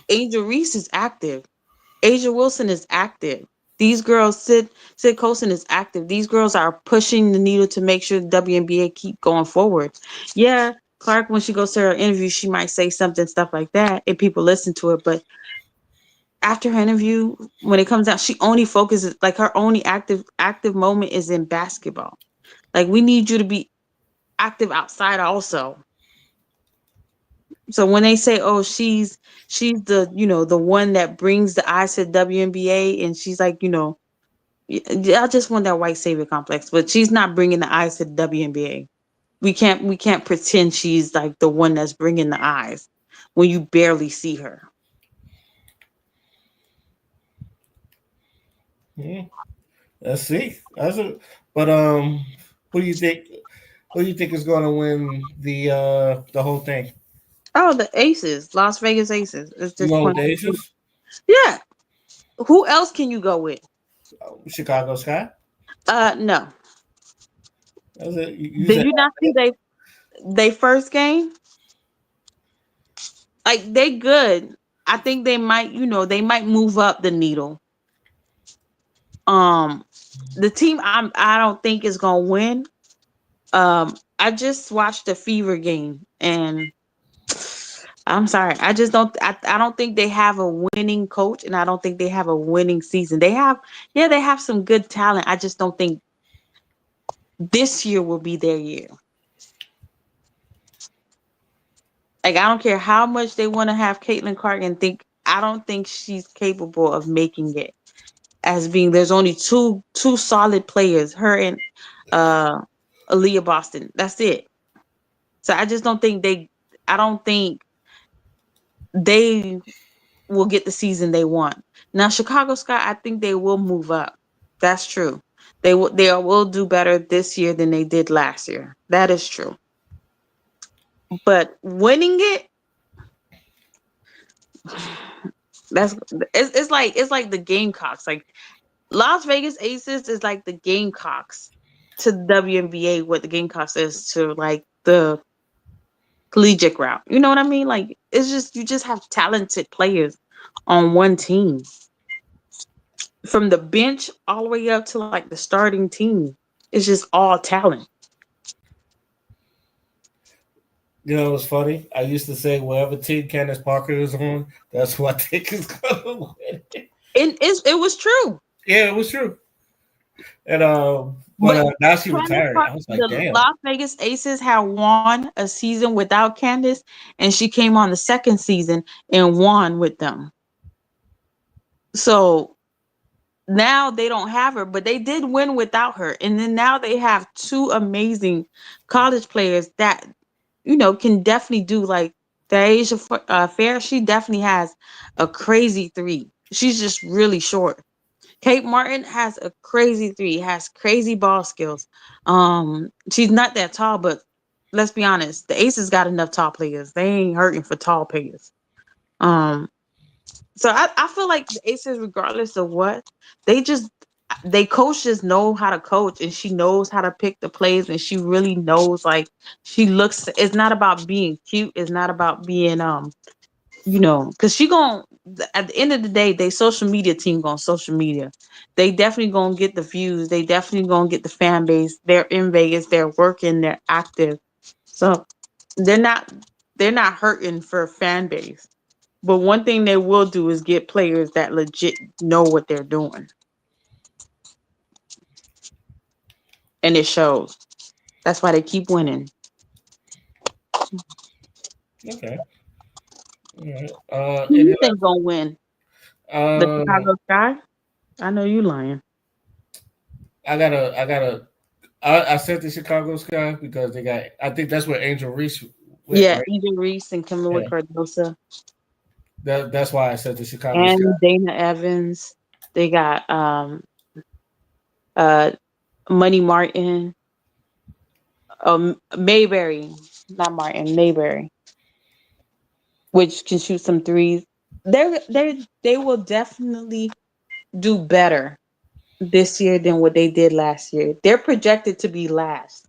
Angel Reese is active. Asia Wilson is active. These girls, Sid Colson is active. These girls are pushing the needle to make sure the WNBA keep going forward. Yeah, Clark, when she goes to her interview, she might say something, stuff like that, and people listen to it. But after her interview, when it comes out, she only focuses, like her only active moment is in basketball. Like we need you to be active outside also. So when they say, "Oh, she's the the one that brings the eyes to the WNBA," and she's like, I just want that white savior complex, but she's not bringing the eyes to the WNBA. We can't pretend she's like the one that's bringing the eyes when you barely see her. Yeah. Let's see. But who do you think? Who do you think is going to win the whole thing? Oh, the Aces, Las Vegas Aces. It's You just going with point. the Aces? Yeah. Who else can you go with? Chicago Sky. No. That's it. You Did said you not see they first game? Like they good. I think they might, they might move up the needle. Um, the team I don't think is gonna win. I just watched the Fever game, and I'm sorry, I just don't. I don't think they have a winning coach, and I don't think they have a winning season. Yeah, they have some good talent. I just don't think this year will be their year. Like I don't care how much they want to have Caitlin Clark and think. I don't think she's capable of making it. As being there's only two solid players, her and uh Aaliyah Boston. That's it. So I don't think they will get the season they want. Now Chicago Sky, I think they will move up. That's true. They will do better this year than they did last year. That is true. But winning it, that's it's like the Gamecocks. Like Las Vegas Aces is like the Gamecocks to the WNBA, what the Gamecocks is to like the collegiate route. You know what I mean? Like it's just you just have talented players on one team. From the bench all the way up to like the starting team. It's just all talent. You know, it's funny. I used to say wherever team Candace Parker is on, that's who I think is gonna win. It was true. Yeah, it was true. And But now she Candace retired. I was like, the damn. Las Vegas Aces had won a season without Candace, and she came on the second season and won with them. So now they don't have her, but they did win without her. And then now they have two amazing college players that can definitely do like the Asia Fair. She definitely has a crazy three. She's just really short. Kate Martin has a crazy three, has crazy ball skills. She's not that tall, but let's be honest, the Aces got enough tall players. They ain't hurting for tall players. Um, so I feel like the Aces, regardless of what, they coaches know how to coach, and she knows how to pick the plays, and she really knows like she looks. It's not about being cute. It's not about being because she gon' at the end of the day, they social media team on social media. They definitely gonna get the views. They definitely gonna get the fan base. They're in Vegas. They're working. They're active. So they're not they're not hurting for fan base. But one thing they will do is get players that legit know what they're doing, and it shows. That's why they keep winning. Okay. All right. Who you think gonna win? The Uh, Chicago Sky? I know you lying. I said the Chicago Sky because they got. I think that's where Angel Reese went, Yeah, right? Angel Reese and Camila Yeah. Cardosa That's why I said the Chicago Sky. and Dana Evans. They got uh Money Martin, Mayberry, not Martin, Mayberry, which can shoot some threes. They will definitely do better this year than what they did last year. They're projected to be last.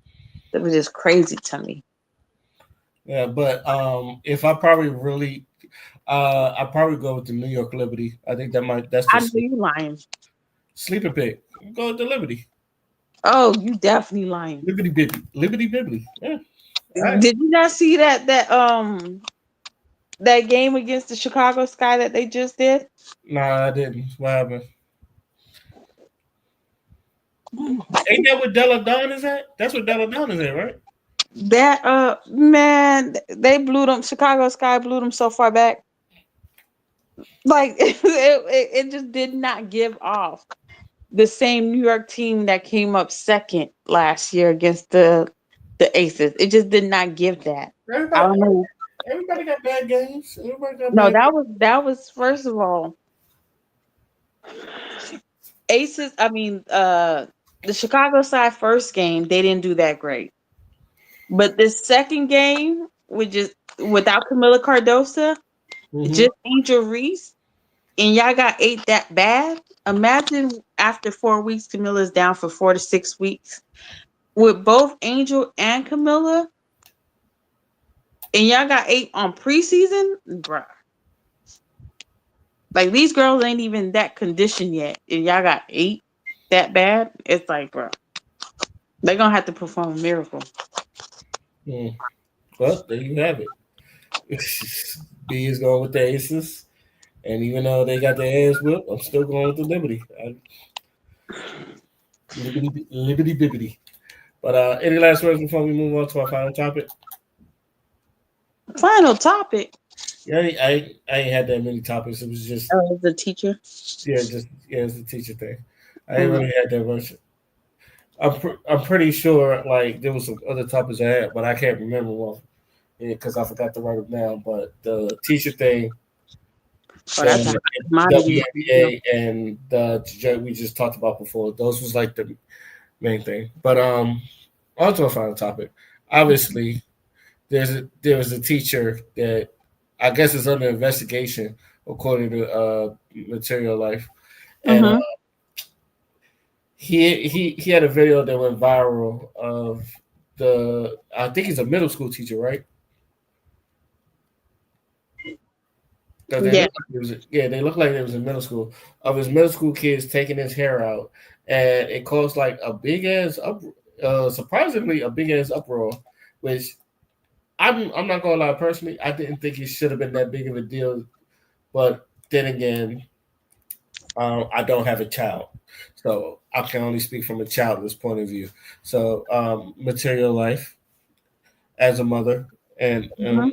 That was just crazy to me. Yeah, but if I probably really, I probably go with the New York Liberty. I think that's I the know you lying. sleeper pick. Go with the Liberty. Oh, you definitely lying. Liberty Bibbly. Yeah. All right. Did you not see that game against the Chicago Sky that they just did? Nah, I didn't. What happened? Ain't that what Della Don is at? That's what Della Don is at, right? That man, they blew them. Chicago Sky blew them so far back. Like it just did not give off the same New York team that came up second last year against the Aces. It just did not give that. I Everybody, don't know. everybody got bad games. Everybody got No, bad. that was first of all Aces. I mean, the Chicago side first game they didn't do that great, but the second game, which is without Camila Cardosa, Mm-hmm. just Angel Reese, and y'all got ate that bad. Imagine after 4 weeks, Camilla's down for 4 to 6 weeks with both Angel and Camilla, and y'all got ate on preseason, bruh. Like these girls ain't even that conditioned yet, and y'all got ate that bad. It's like, bruh, they're gonna have to perform a miracle. Mm. Well, there you have it. B is going with the Aces, and even though they got their ass whipped, I'm still going with the Liberty. Liberty Bibbity. But any last words before we move on to our final topic? Final topic. Yeah, I ain't had that many topics. It was just The teacher. it's the teacher thing. I ain't really had that much. I'm pretty sure like there was some other topics I had, but I can't remember one because I forgot to write them down. But the teacher thing, That's a the commodity. WNBA, and the we just talked about before. Those was like the main thing. But on to a final topic. Obviously, there was a teacher that I guess is under investigation according to Material Life, and he had a video that went viral of I think he's a middle school teacher, right? because they Yeah. look like it was, yeah, they look like it was in middle school, of his middle school kids taking his hair out, and it caused like a big ass up, surprisingly a big ass uproar, which I'm not gonna lie, personally, I didn't think it should have been that big of a deal, but then again, I don't have a child, so I can only speak from a childless point of view. So, material life as a mother, and Mhm.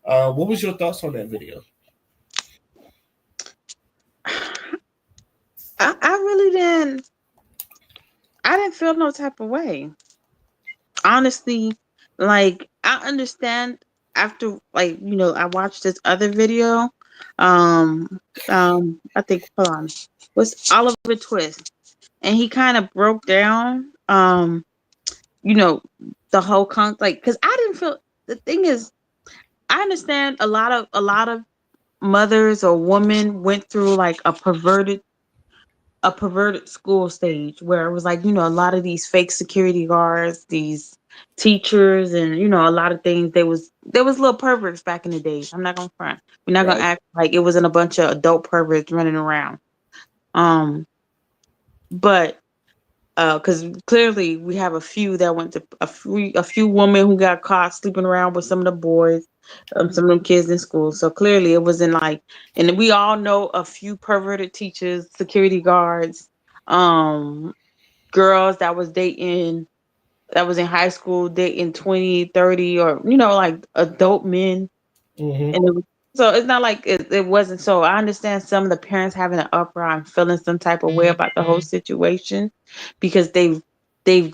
what was your thoughts on that video? I really didn't. I didn't feel no type of way. Honestly, like I understand after I watched this other video. I think hold on. Was Oliver Twist. And he kind of broke down you know, the whole cuz I didn't feel the thing is I understand a lot of mothers or women went through like a perverted school stage where it was like, a lot of these fake security guards, these teachers, and a lot of things. There was little perverts back in the days. I'm not gonna front. We're not gonna Right. act like it wasn't a bunch of adult perverts running around. Um, but because clearly we have a few that went to a few women who got caught sleeping around with some of the boys, some of them kids in school. So clearly it wasn't like, and we all know a few perverted teachers, security guards, um, girls that was in high school dating 20, 30, or like adult men, Mm-hmm. and so it's not like it wasn't. So I understand some of the parents having an uproar and feeling some type of way about the whole situation because they've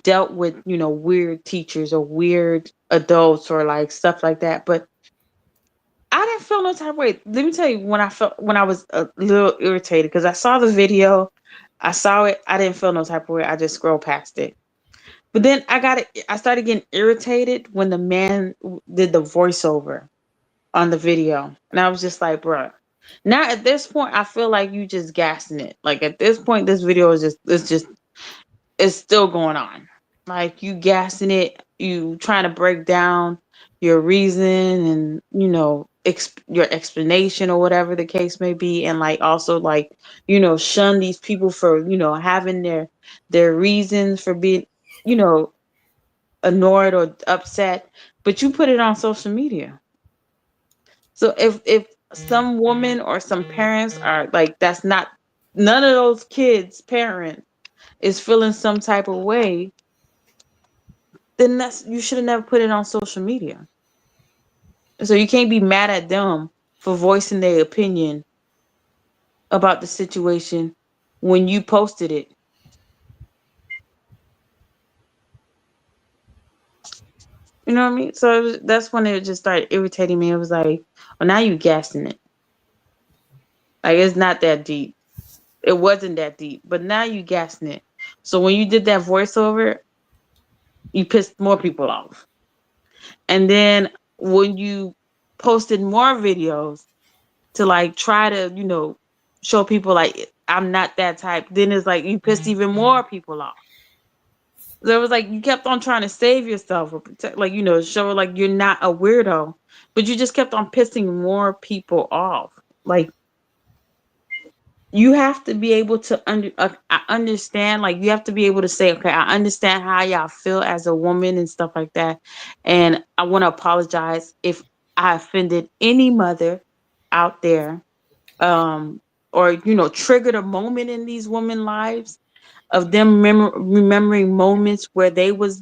dealt with weird teachers or weird adults or like stuff like that. But I didn't feel no type of way. Let me tell you when I was a little irritated because I saw the video, I saw it, I didn't feel no type of way. I just scrolled past it. But then I started getting irritated when the man did the voiceover on the video. And I was just like, bruh. Now at this point, I feel like you just gassing it. Like at this point, this video it's still going on. Like you gassing it, you trying to break down your reason and your explanation or whatever the case may be, and like also like shun these people for having their reasons for being you know annoyed or upset, but you put it on social media. So if some woman or some parents are like that's not none of those kids' parent is feeling some type of way, then that's you should have never put it on social media. So you can't be mad at them for voicing their opinion about the situation when you posted it. You know what I mean? So that's when it just started irritating me. It was like, well, now you gassing it. Like it's not that deep. It wasn't that deep, but now you gassing it. So when you did that voiceover, you pissed more people off. And then when you posted more videos to like try to, show people like I'm not that type, then it's like you pissed even more people off. There was like you kept on trying to save yourself or protect, like show like you're not a weirdo, but you just kept on pissing more people off. Like you have to be able to I understand, like you have to be able to say, okay, I understand how y'all feel as a woman and stuff like that, and I want to apologize if I offended any mother out there, um or triggered a moment in these women lives of them remembering moments where they was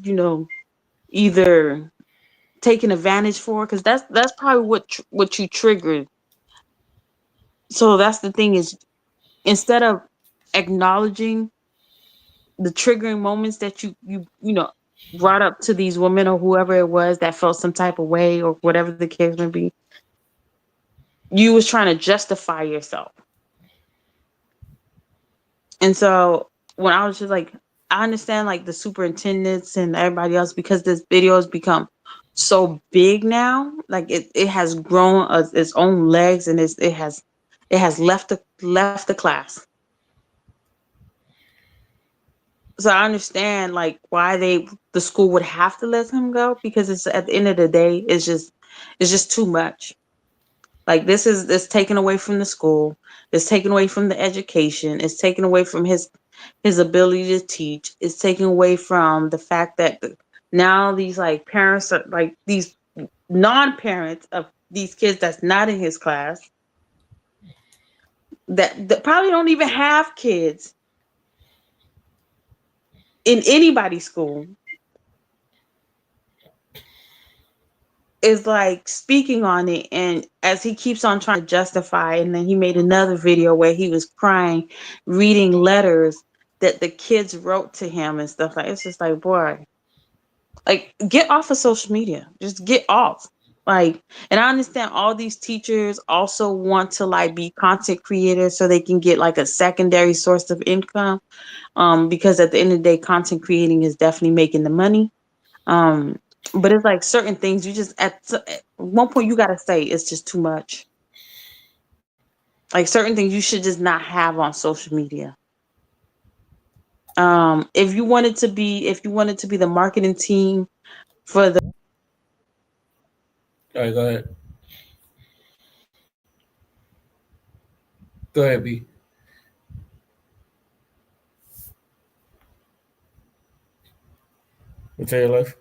either taken advantage for, because that's probably what you triggered. So that's the thing is, instead of acknowledging the triggering moments that you brought up to these women or whoever it was that felt some type of way or whatever the case may be, you was trying to justify yourself. And so when I was just like, I understand like the superintendents and everybody else, because this video has become so big now, like it has grown its own legs, and it has left the class. So I understand like why the school would have to let him go, because it's at the end of the day, it's just too much. Like this is it's taken away from the school. It's taken away from the education. It's taken away from his ability to teach. It's taken away from the fact that now these like parents are like these non-parents of these kids that's not in his class that probably don't even have kids in anybody's school is like speaking on it, and as he keeps on trying to justify, and then he made another video where he was crying reading letters that the kids wrote to him and stuff like it's just like boy, like get off of social media, just get off. Like, and I understand all these teachers also want to like be content creators so they can get like a secondary source of income, because at the end of the day content creating is definitely making the money. um but it's like certain things you just at one point you gotta say it's just too much. Like certain things you should just not have on social media. If you wanted to be the marketing team for the All right, go ahead. Go ahead, B. What's your life?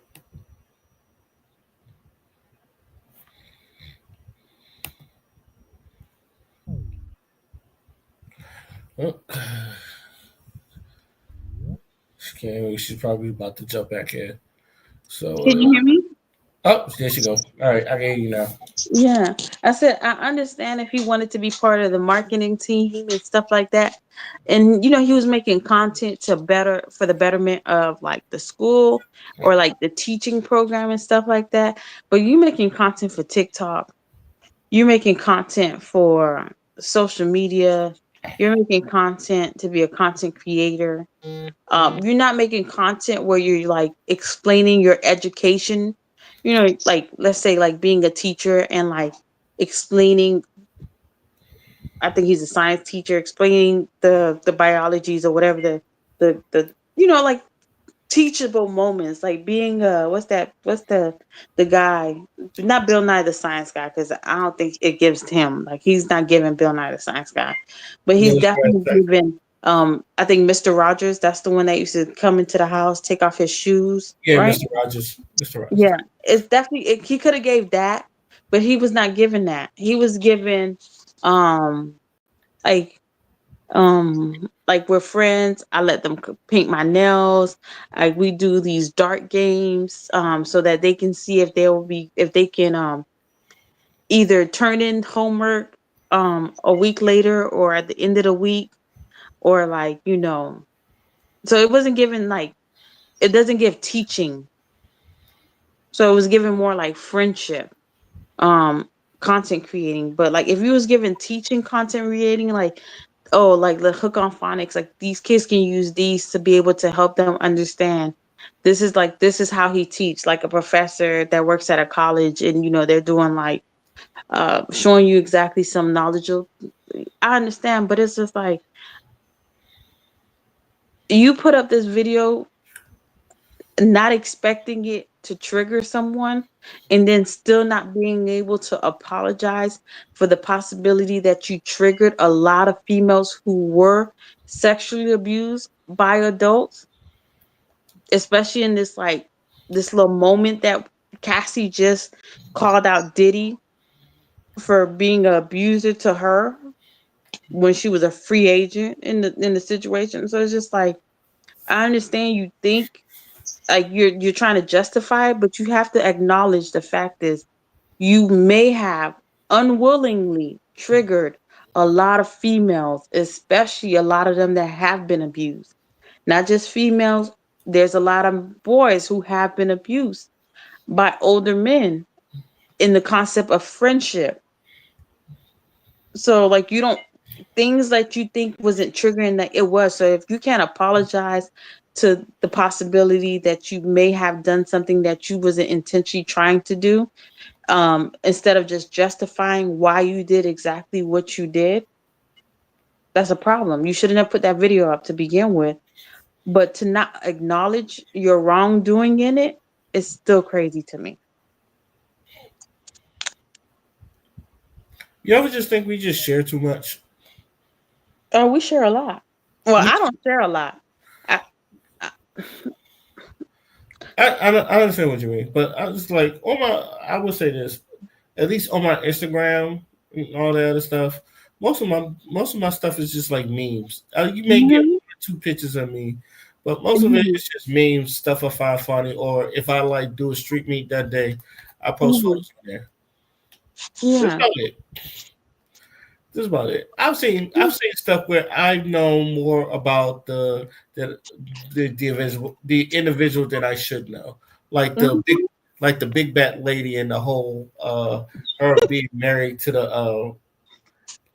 Oh, she's probably about to jump back in. So, can you hear me? oh, there she go. All right, I can hear you now. Yeah, I said I understand if he wanted to be part of the marketing team and stuff like that, and he was making content to better for the betterment of like the school or like the teaching program and stuff like that. But you making content for TikTok, you're making content for social media, you're making content to be a content creator. You're not making content where you're like explaining your education, like let's say like being a teacher and like explaining. I think he's a science teacher explaining the biologies or whatever the like teachable moments, like being what's the guy, not Bill Nye the Science Guy, because I don't think it gives to him, like he's not giving Bill Nye the Science Guy, but he's Neil definitely deGrasse Tyson. giving I think Mr. Rogers, that's the one that used to come into the house, take off his shoes, Yeah, right? Mr. Rogers. Mr. Rogers. Yeah, it's definitely he could have gave that, but he was not giving that. He was giving um like like we're friends, I let them paint my nails, like we do these dart games so that they can see if they can either turn in homework a week later or at the end of the week, or like so it wasn't given like, it doesn't give teaching, so it was given more like friendship, um content creating. But like if you was given teaching content creating, like oh, like the hook on phonics, like these kids can use these to be able to help them understand, this is how he teach, like a professor that works at a college, and they're doing like showing you exactly some knowledge of, I understand, but it's just like you put up this video not expecting it to trigger someone, and then still not being able to apologize for the possibility that you triggered a lot of females who were sexually abused by adults, especially in this like this little moment that Cassie just called out Diddy for being an abuser to her when she was a free agent in the situation. So it's just like, I understand you think like you're trying to justify it, but you have to acknowledge the fact is you may have unwillingly triggered a lot of females, especially a lot of them that have been abused. Not just females, there's a lot of boys who have been abused by older men in the concept of friendship. So like you don't, things that you think wasn't triggering, that it was. So if you can't apologize to the possibility that you may have done something that you wasn't intentionally trying to do, instead of just justifying why you did exactly what you did, that's a problem. You shouldn't have put that video up to begin with. But to not acknowledge your wrongdoing in it is still crazy to me. You ever just think we just share too much? Oh, we share a lot. Well, I don't share a lot. I, I I understand what you mean, but I was like, I would say this, at least on my Instagram and all that other stuff. Most of my stuff is just like memes. You may get Mhm, 2 pictures of me, but most of it mhm, is just memes, stuff I find funny, or if I like do a street meet that day, I post mhm. photos on there. That's Yeah. about it. That's about it. I've seen stuff where I've known more about the individual that I should know, like the big Mhm, like the big bat lady and the whole her being married to the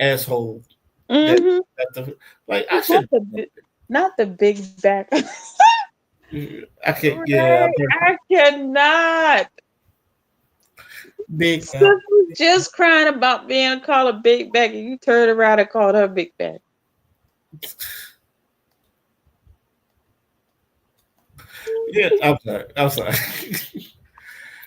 asshole that mhm. that the like I Not should the not the big back. I can't yeah Right. I cannot. big Sis was just crying about being called a big back, and you turned around and called her big back. yeah I'm sorry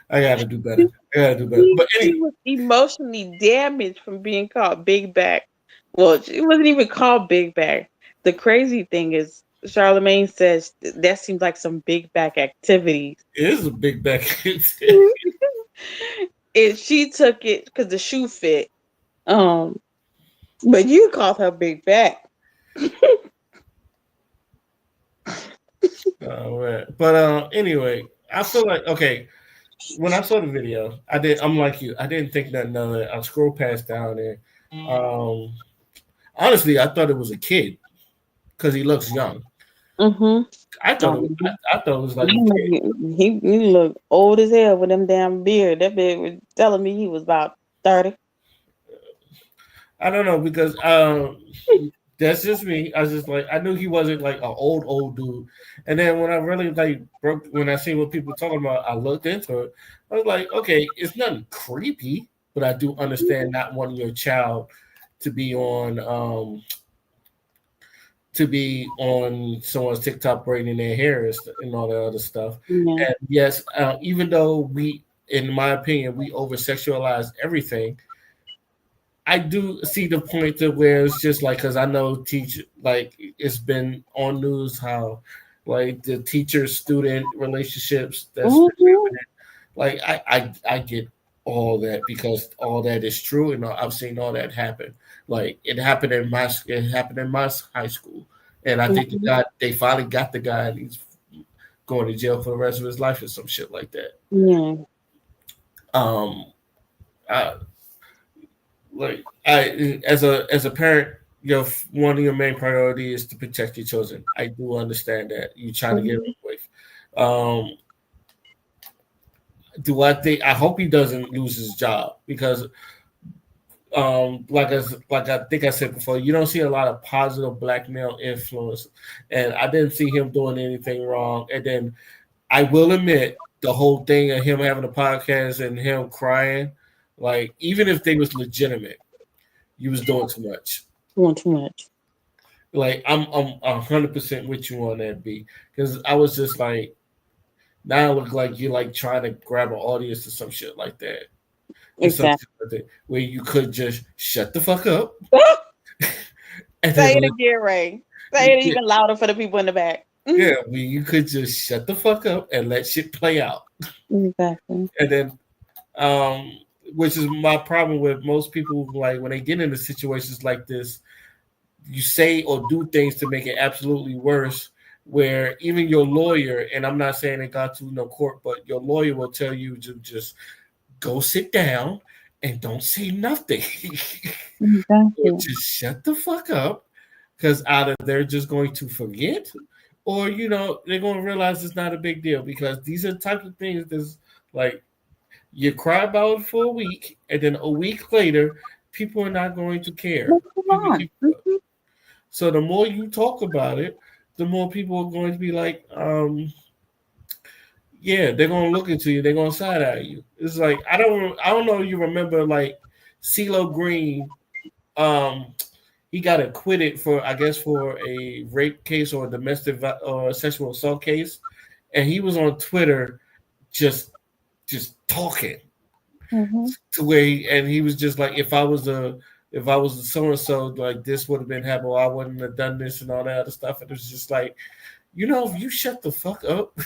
I gotta do better but She anyway. was emotionally damaged from being called big back. Well, it wasn't even called big back. The crazy thing is, Charlemagne says that seems like some big back activities. It is a big back. And she took it because the shoe fit. Um, but you called her big back. Right. But anyway, I feel like okay. When I saw the video, I'm like you. I didn't think nothing of it. I scrolled past down there. Um, honestly, I thought it was a kid because he looks young. Mm-hmm. I thought it was. I thought it was like a kid. He looked old as hell with them damn beard. That big was telling me he was about 30. I don't know because that's just me. I was just like I knew he wasn't like an old dude. And then when I really when I see what people talking about, I looked into it. I was like, okay, it's nothing creepy, but I do understand not wanting your child to be on someone's TikTok braiding their hair and all that other stuff. Yeah. And yes, even though in my opinion, we over sexualize everything, I do see the point to where it's just like because I know like it's been on news how like the teacher student relationships that's Mhm. happening. Like I get all that because all that is true and I've seen all that happen. Like it happened in my high school, and I think Mhm. they finally got the guy and he's going to jail for the rest of his life or some shit like that. Yeah. Um, I, I as a parent, one of your main priority is to protect your children. I do understand that you're trying to get Mhm. away. Do I think I hope he doesn't lose his job because like I think I said before, you don't see a lot of positive black male influence, and I didn't see him doing anything wrong. And then I will admit the whole thing of him having a podcast and him crying, like even if they was legitimate, you was doing too much. Doing too much. Like I'm 100% with you on that, B, because I was just like now it look like you're like trying to grab an audience or some shit like that. Or something Exactly. like that, where you could just shut the fuck up and Say then it again, Ray. Say it yeah, even louder for the people in the back. yeah, where you could just shut the fuck up and let shit play out. Exactly. And then which is my problem with most people like when they get into situations like this, you say or do things to make it absolutely worse where even your lawyer, and I'm not saying it got to no court, but your lawyer will tell you to just go sit down and don't say nothing. Or Exactly. just shut the fuck up because either they're just going to forget or they're going to realize it's not a big deal because these are the types of things that's like you cry about it for a week and then a week later people are not going to care. Let's move on. So the more you talk about it, the more people are going to be like, yeah, they're gonna look into you. They're gonna side eye you. It's like I don't know. If you remember like CeeLo Green? Um, he got acquitted for I guess for a rape case or a or a sexual assault case, and he was on Twitter just talking. to where he was just like, if I was a so and so, like this would have been happening. I wouldn't have done this and all that other stuff. And it was just like, if you shut the fuck up,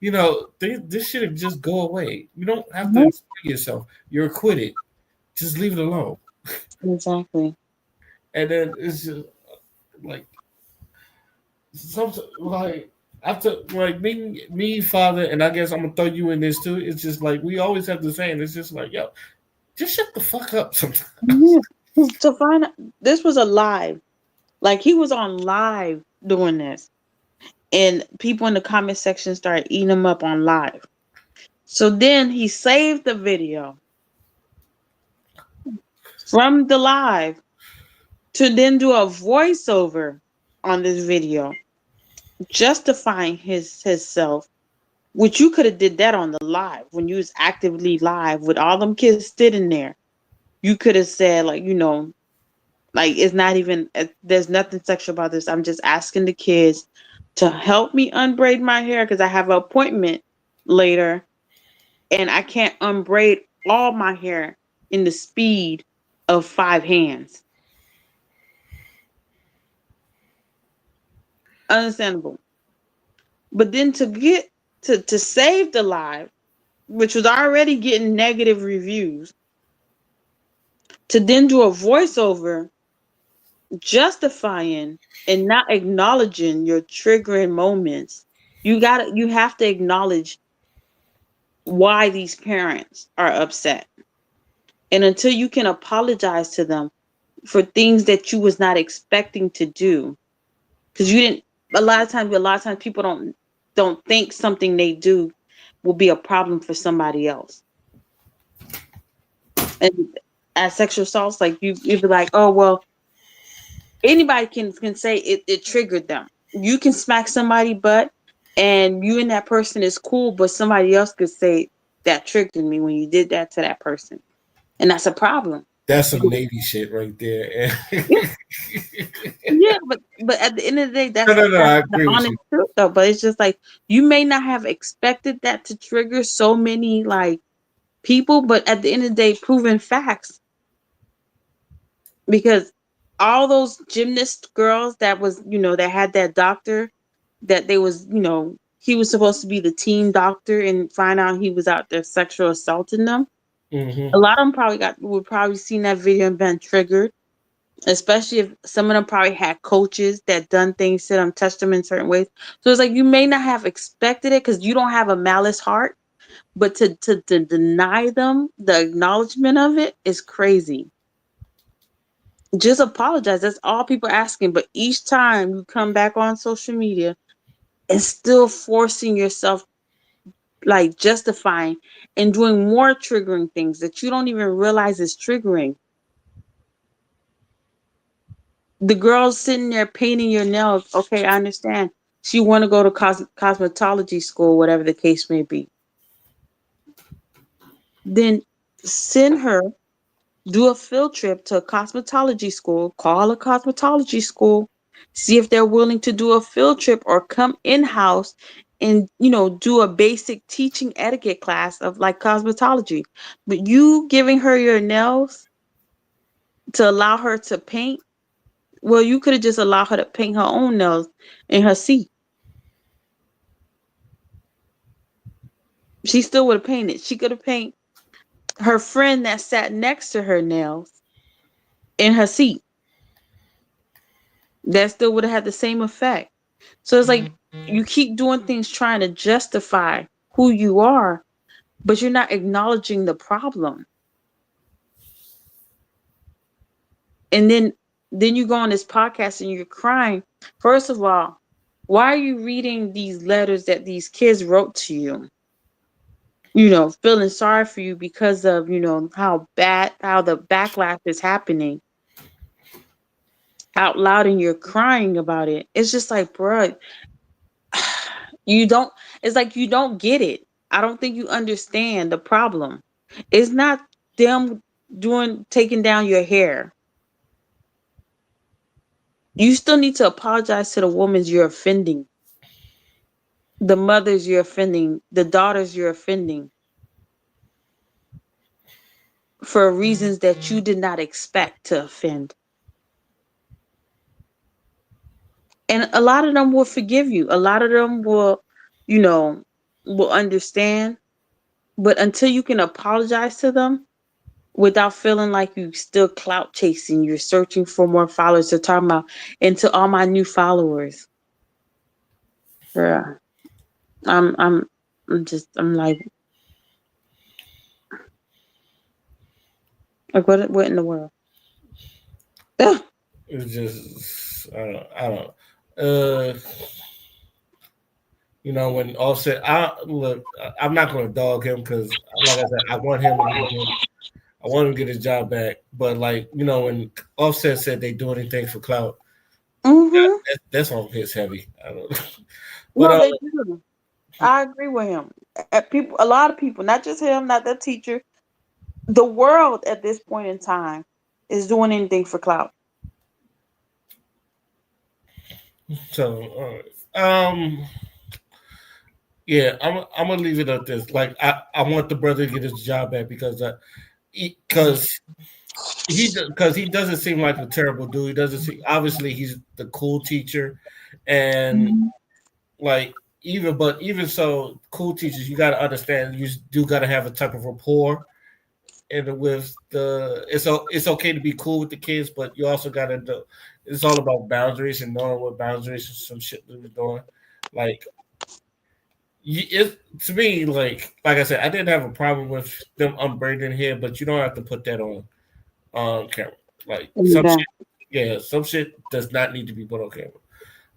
this should just go away. You don't have to explain yourself. You're acquitted. Just leave it alone. Exactly. And then it's just like something like after like me, father, and I guess I'm gonna throw you in this too. It's just like we always have the same. It's just like, yo, just shut the fuck up sometimes. Yeah. To find out, this was a live. Like he was on live doing this. And people in the comment section started eating him up on live. So then he saved the video from the live to then do a voiceover on this video, justifying his self, which you could have did that on the live when you was actively live with all them kids sitting there. You could have said like, like it's not even, there's nothing sexual about this. I'm just asking the kids to help me unbraid my hair because I have an appointment later and I can't unbraid all my hair in the speed of 5 hands. Understandable. But then to get to save the live, which was already getting negative reviews, to then do a voiceover justifying and not acknowledging your triggering moments. You have to acknowledge why these parents are upset. And until you can apologize to them for things that you was not expecting to do, because you didn't, a lot of times people don't think something they do will be a problem for somebody else. And as sexual assaults, like you'd be like, oh well, anybody can say it triggered them. You can smack somebody butt and you and that person is cool, but somebody else could say that triggered me when you did that to that person. And that's a problem. That's some Navy shit right there. Yeah, but at the end of the day, that's, no, I that's agree the with honest you. truth though. But it's just like you may not have expected that to trigger so many like people, but at the end of the day, proven facts. Because all those gymnast girls that was, that had that doctor that they was, he was supposed to be the team doctor and find out he was out there sexual assaulting them. A lot of them would probably seen that video and been triggered, especially if some of them probably had coaches that done things to them, touched them in certain ways. So it's like you may not have expected it because you don't have a malice heart, but to deny them the acknowledgement of it is crazy. Just apologize. That's all people are asking. But each time you come back on social media and still forcing yourself, like justifying and doing more triggering things that you don't even realize is triggering. The girl's sitting there painting your nails. Okay, I understand. She want to go to cosmetology school, whatever the case may be. Then send her, do a field trip to a cosmetology school, call a cosmetology school, see if they're willing to do a field trip or come in-house and, do a basic teaching etiquette class of like cosmetology. But you giving her your nails to allow her to paint, well, you could have just allowed her to paint her own nails in her seat. She still would have painted. She could have painted her friend that sat next to her nails in her seat. That still would have had the same effect. So it's like you keep doing things trying to justify who you are, but you're not acknowledging the problem. And then you go on this podcast and you're crying. First of all, why are you reading these letters that these kids wrote to you? Feeling sorry for you because of, how the backlash is happening out loud and you're crying about it. It's just like, bro, it's like you don't get it. I don't think you understand the problem. It's not them taking down your hair. You still need to apologize to the women you're offending, the mothers you're offending, the daughters you're offending. for reasons that you did not expect to offend. And a lot of them will forgive you. A lot of them will, you know, will understand. But until you can apologize to them without feeling like you still clout chasing, you're searching for more followers. To talk about, and to all my new followers, yeah, I'm like, what in the world? It's just I don't. Uh, when Offset, I'm not going to dog him because, like I said, I want him to get him. I want him to get his job back. But like when Offset said they do anything for clout, Mm-hmm. that's on his heavy. I don't. But No, they do. I agree with him. A lot of people, not just him, not the teacher, the world at this point in time is doing anything for clout. so yeah, I'm gonna leave it at this. Like I want the brother to get his job back because he doesn't seem like a terrible dude. He doesn't seem, obviously he's the cool teacher, and like even so, cool teachers, you got to understand, you do got to have a type of rapport. And with it's okay to be cool with the kids, but you also got to do. It's all about boundaries and knowing what boundaries and some shit that we're doing. Like to me, like I said, I didn't have a problem with them unbraiding hair, but you don't have to put that on camera. Like some shit does not need to be put on camera.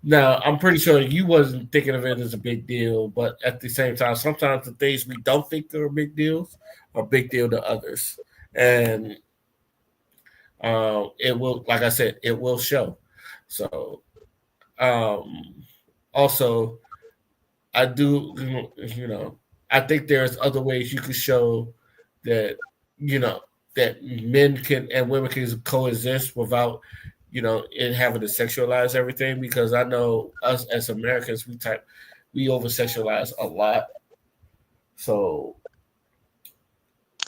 Now, I'm pretty sure you wasn't thinking of it as a big deal, but at the same time, sometimes the things we don't think are big deals are big deal to others, and it will, like I said, it will show. So, also, I do, I think there's other ways you could show that, you know, that men can and women can coexist without, it having to sexualize everything. Because I know us as Americans, we over sexualize a lot. So,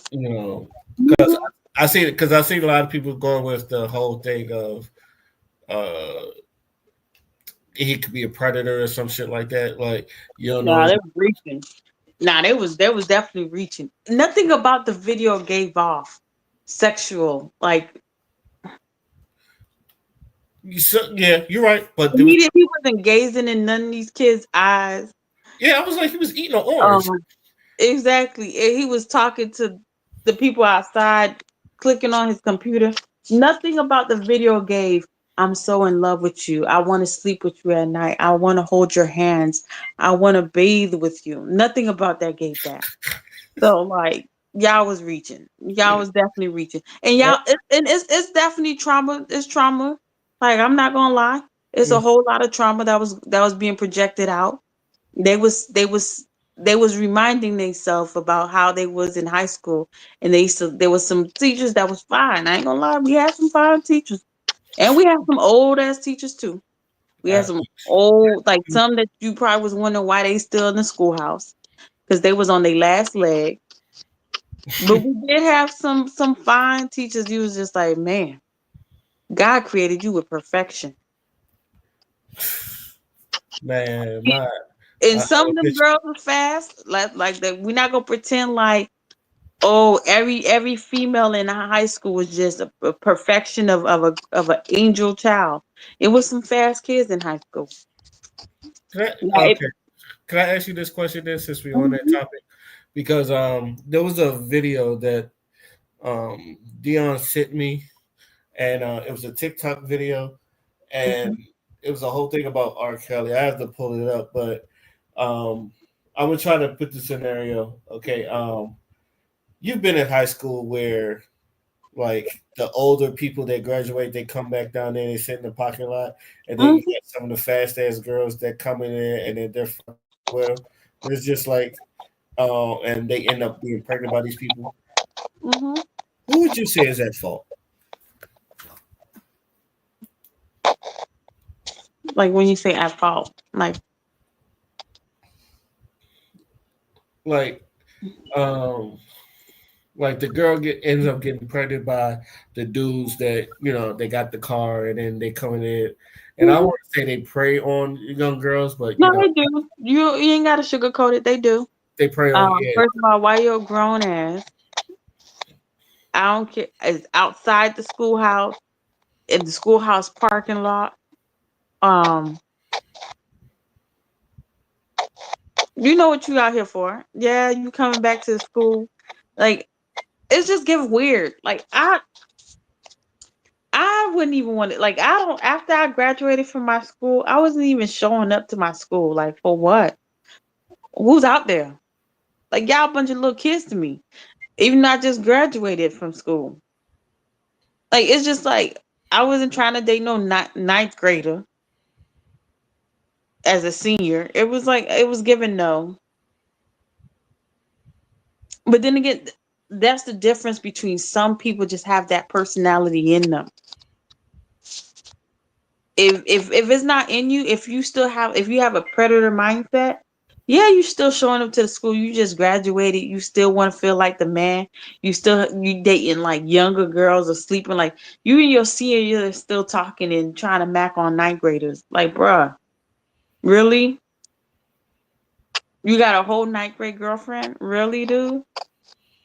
because I see a lot of people going with the whole thing of, uh, he could be a predator or some shit like that. Like, you don't know. Nah, they was reaching. Nah, they was definitely reaching. Nothing about the video gave off sexual. Like Yeah, you're right. But there was, he wasn't gazing in none of these kids' eyes. yeah, I was like, he was eating an orange. Exactly. And he was talking to the people outside, clicking on his computer. Nothing about the video gave, I'm so in love with you. I want to sleep with you at night. I want to hold your hands. I want to bathe with you. Nothing about that gave that. So like y'all was reaching. Y'all was definitely reaching. And it's definitely trauma. It's trauma. Like I'm not gonna lie. It's a whole lot of trauma that was being projected out. They was reminding themselves about how they was in high school, and there was some teachers that was fine. I ain't gonna lie, we had some fine teachers, and we had some old ass teachers too. We had some old, like some that you probably was wondering why they still in the schoolhouse because they was on their last leg. But we did have some fine teachers. You was just like, man, God created you with perfection. Man, And some of them girls were fast, like that. We're not gonna pretend like, oh, every female in high school was just a perfection of an angel child. It was some fast kids in high school. okay. Can I ask you this question then, since we're on that topic? Because there was a video that Dion sent me, and it was a TikTok video, and it was a whole thing about R. Kelly. I have to pull it up, but I'm gonna try to put the scenario. Okay, you've been in high school where, like, the older people that graduate, they come back down there, they sit in the parking lot, and then you get some of the fast ass girls that come in there and then they're well. It's just like, and they end up being pregnant by these people. Mm-hmm. Who would you say is at fault? Like when you say at fault, Like, um, Like the girl ends up getting pregnant by the dudes that they got the car and then they coming in. And I want to say they prey on young girls, but No, they do. You ain't gotta sugarcoat it. They do. they prey on First of all, why you're a grown ass? I don't care. It's outside the schoolhouse, in the schoolhouse parking lot. You know what you out here for? Yeah, you coming back to school? Like, it's just getting weird. Like, I wouldn't even want it. Like, I don't. After I graduated from my school, I wasn't even showing up to my school. Like, for what? Who's out there? Like, y'all a bunch of little kids to me. Even though I just graduated from school. Like, it's just like I wasn't trying to date no ninth grader as a senior. It was like it was given no. But then again, that's the difference between some people just have that personality in them. If it's not in you, if you have a predator mindset, yeah, you still showing up to the school. You just graduated. You still want to feel like the man. You dating like younger girls or sleeping like you and your senior year still talking and trying to mac on ninth graders. Like, bruh, really? You got a whole ninth grade girlfriend? Really, dude?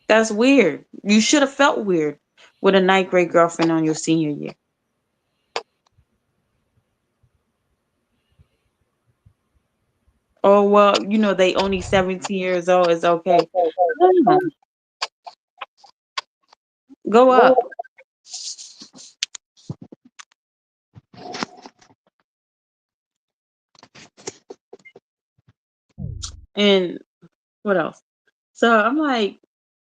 That's weird. You should have felt weird with a ninth grade girlfriend on your senior year. Oh, well, they only 17 years old. It's okay. Yeah. Go up. And what else? So I'm like,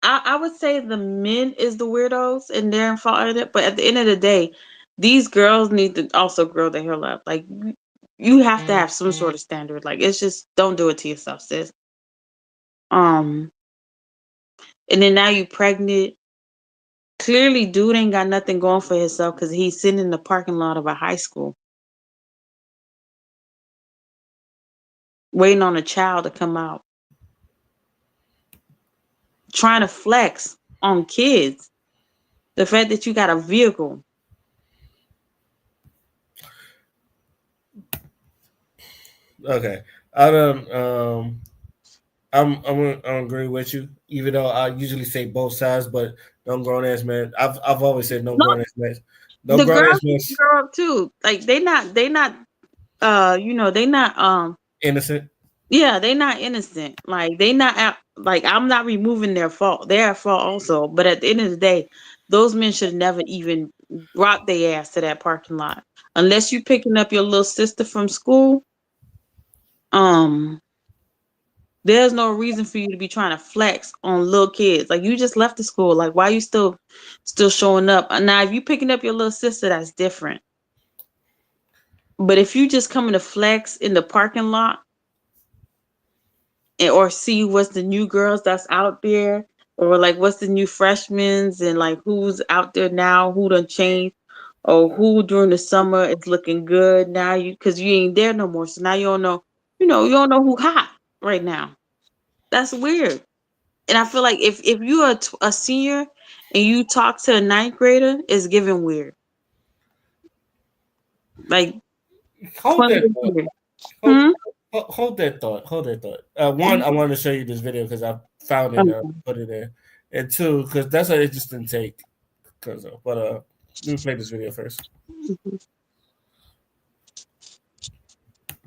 I would say the men is the weirdos and they're in fault in it. But at the end of the day, these girls need to also grow the hell up. Like, you have to have some sort of standard. Like, it's just don't do it to yourself, sis. And then now you pregnant. Clearly, dude ain't got nothing going for himself because he's sitting in the parking lot of a high school waiting on a child to come out, trying to flex on kids. The fact that you got a vehicle. Okay, I don't. I'm gonna agree with you, even though I usually say both sides, but no grown ass man. I've always said no No, grown ass man. No the grown girls ass man need to grow up too. Like they not they not innocent. yeah, they not innocent. Like they not like I'm not removing their fault. They're at fault also. But at the end of the day, those men should never even brought their ass to that parking lot. Unless you picking up your little sister from school, um, there's no reason for you to be trying to flex on little kids. Like you just left the school. Like why you still showing up? Now if you picking up your little sister, that's different. But if you just coming to flex in the parking lot or see what's the new girls that's out there, or like what's the new freshmen and like who's out there now, who done changed, or who during the summer is looking good now, because you ain't there no more. So now you don't know, you don't know who hot right now. That's weird. And I feel like if you're a senior and you talk to a ninth grader, it's giving weird. Like Hold that thought. Hmm? Hold that thought. Hold that thought. One, I wanted to show you this video because I found it. Put it in. And two, because that's an interesting take. But let me play this video first.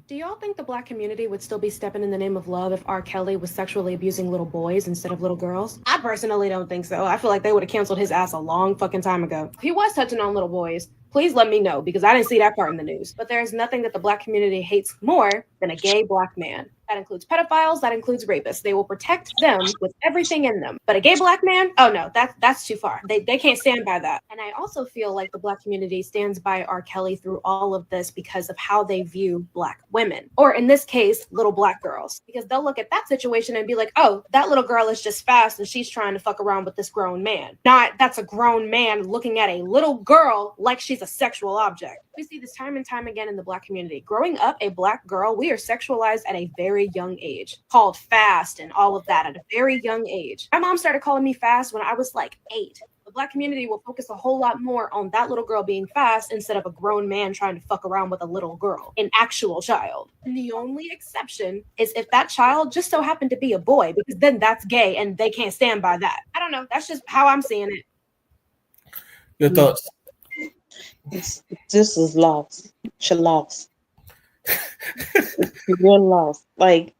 Do y'all think the Black community would still be stepping in the name of love if R. Kelly was sexually abusing little boys instead of little girls? I personally don't think so. I feel like they would have canceled his ass a long fucking time ago. If he was touching on little boys, please let me know because I didn't see that part in the news. But there's nothing that the Black community hates more than a gay Black man. That includes pedophiles, that includes rapists. They will protect them with everything in them. But a gay Black man? Oh no, that's too far. They can't stand by that. And I also feel like the Black community stands by R. Kelly through all of this because of how they view Black women. Or in this case, little Black girls. Because they'll look at that situation and be like, oh, that little girl is just fast and she's trying to fuck around with this grown man. Not that's a grown man looking at a little girl like she's he's a sexual object. We see this time and time again in the Black community. Growing up a Black girl, we are sexualized at a very young age, called fast and all of that at a very young age. My mom started calling me fast when I was like 8. The Black community will focus a whole lot more on that little girl being fast instead of a grown man trying to fuck around with a little girl, an actual child. And the only exception is if that child just so happened to be a boy, because then that's gay and they can't stand by that. I don't know. That's just how I'm seeing it. Your thoughts? This is lost. She lost. You're lost. Like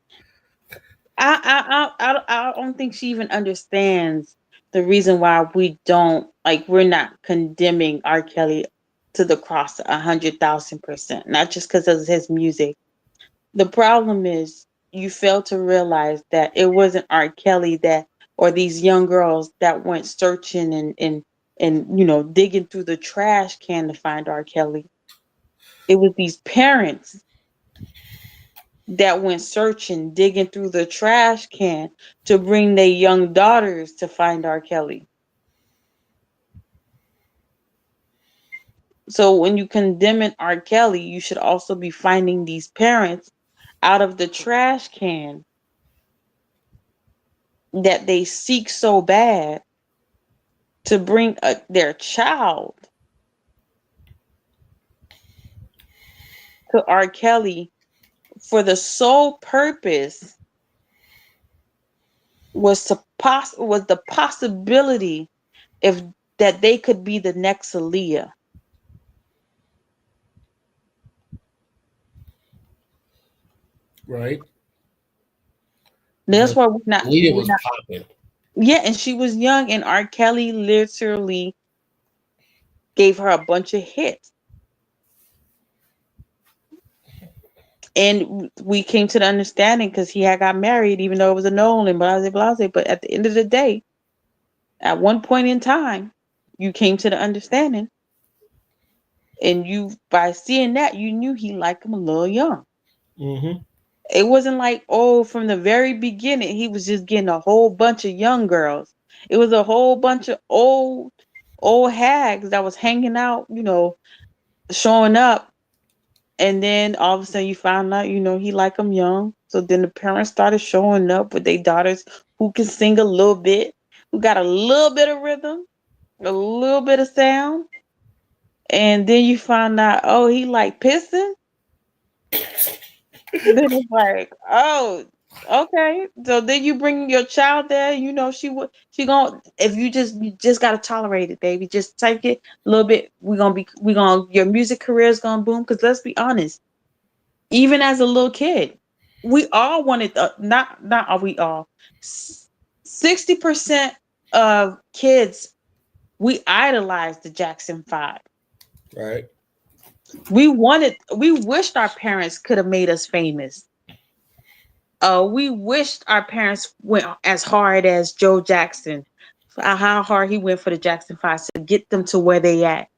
I don't think she even understands the reason why we're not condemning R. Kelly to the cross 100,000%. Not just because of his music. The problem is you fail to realize that it wasn't R. Kelly or these young girls that went searching and digging through the trash can to find R. Kelly. It was these parents that went searching, digging through the trash can to bring their young daughters to find R. Kelly. So when you condemn R. Kelly, you should also be finding these parents out of the trash can that they seek so bad to bring their child to R. Kelly for the sole purpose was the possibility if that they could be the next Aaliyah. Right. That's why we're not. Aaliyah was popping. Yeah, and she was young, and R. Kelly literally gave her a bunch of hits. And we came to the understanding because he had got married, even though it was a no and blase blase. But at the end of the day, at one point in time, you came to the understanding, and by seeing that, you knew he liked him a little young. Mm-hmm. It wasn't like, from the very beginning, he was just getting a whole bunch of young girls. It was a whole bunch of old hags that was hanging out, showing up. And then all of a sudden you found out, he liked them young. So then the parents started showing up with their daughters who can sing a little bit, who got a little bit of rhythm, a little bit of sound. And then you find out, he liked pissing. Then it's like, okay. So then you bring your child there, if you just gotta tolerate it, baby. Just take it a little bit. Your music career is gonna boom. Because let's be honest, even as a little kid, we all wanted not all we all 60% of kids, we idolized the Jackson 5. Right. We wished our parents could have made us famous. We wished our parents went as hard as Joe Jackson, how hard he went for the Jackson 5 to get them to where they at.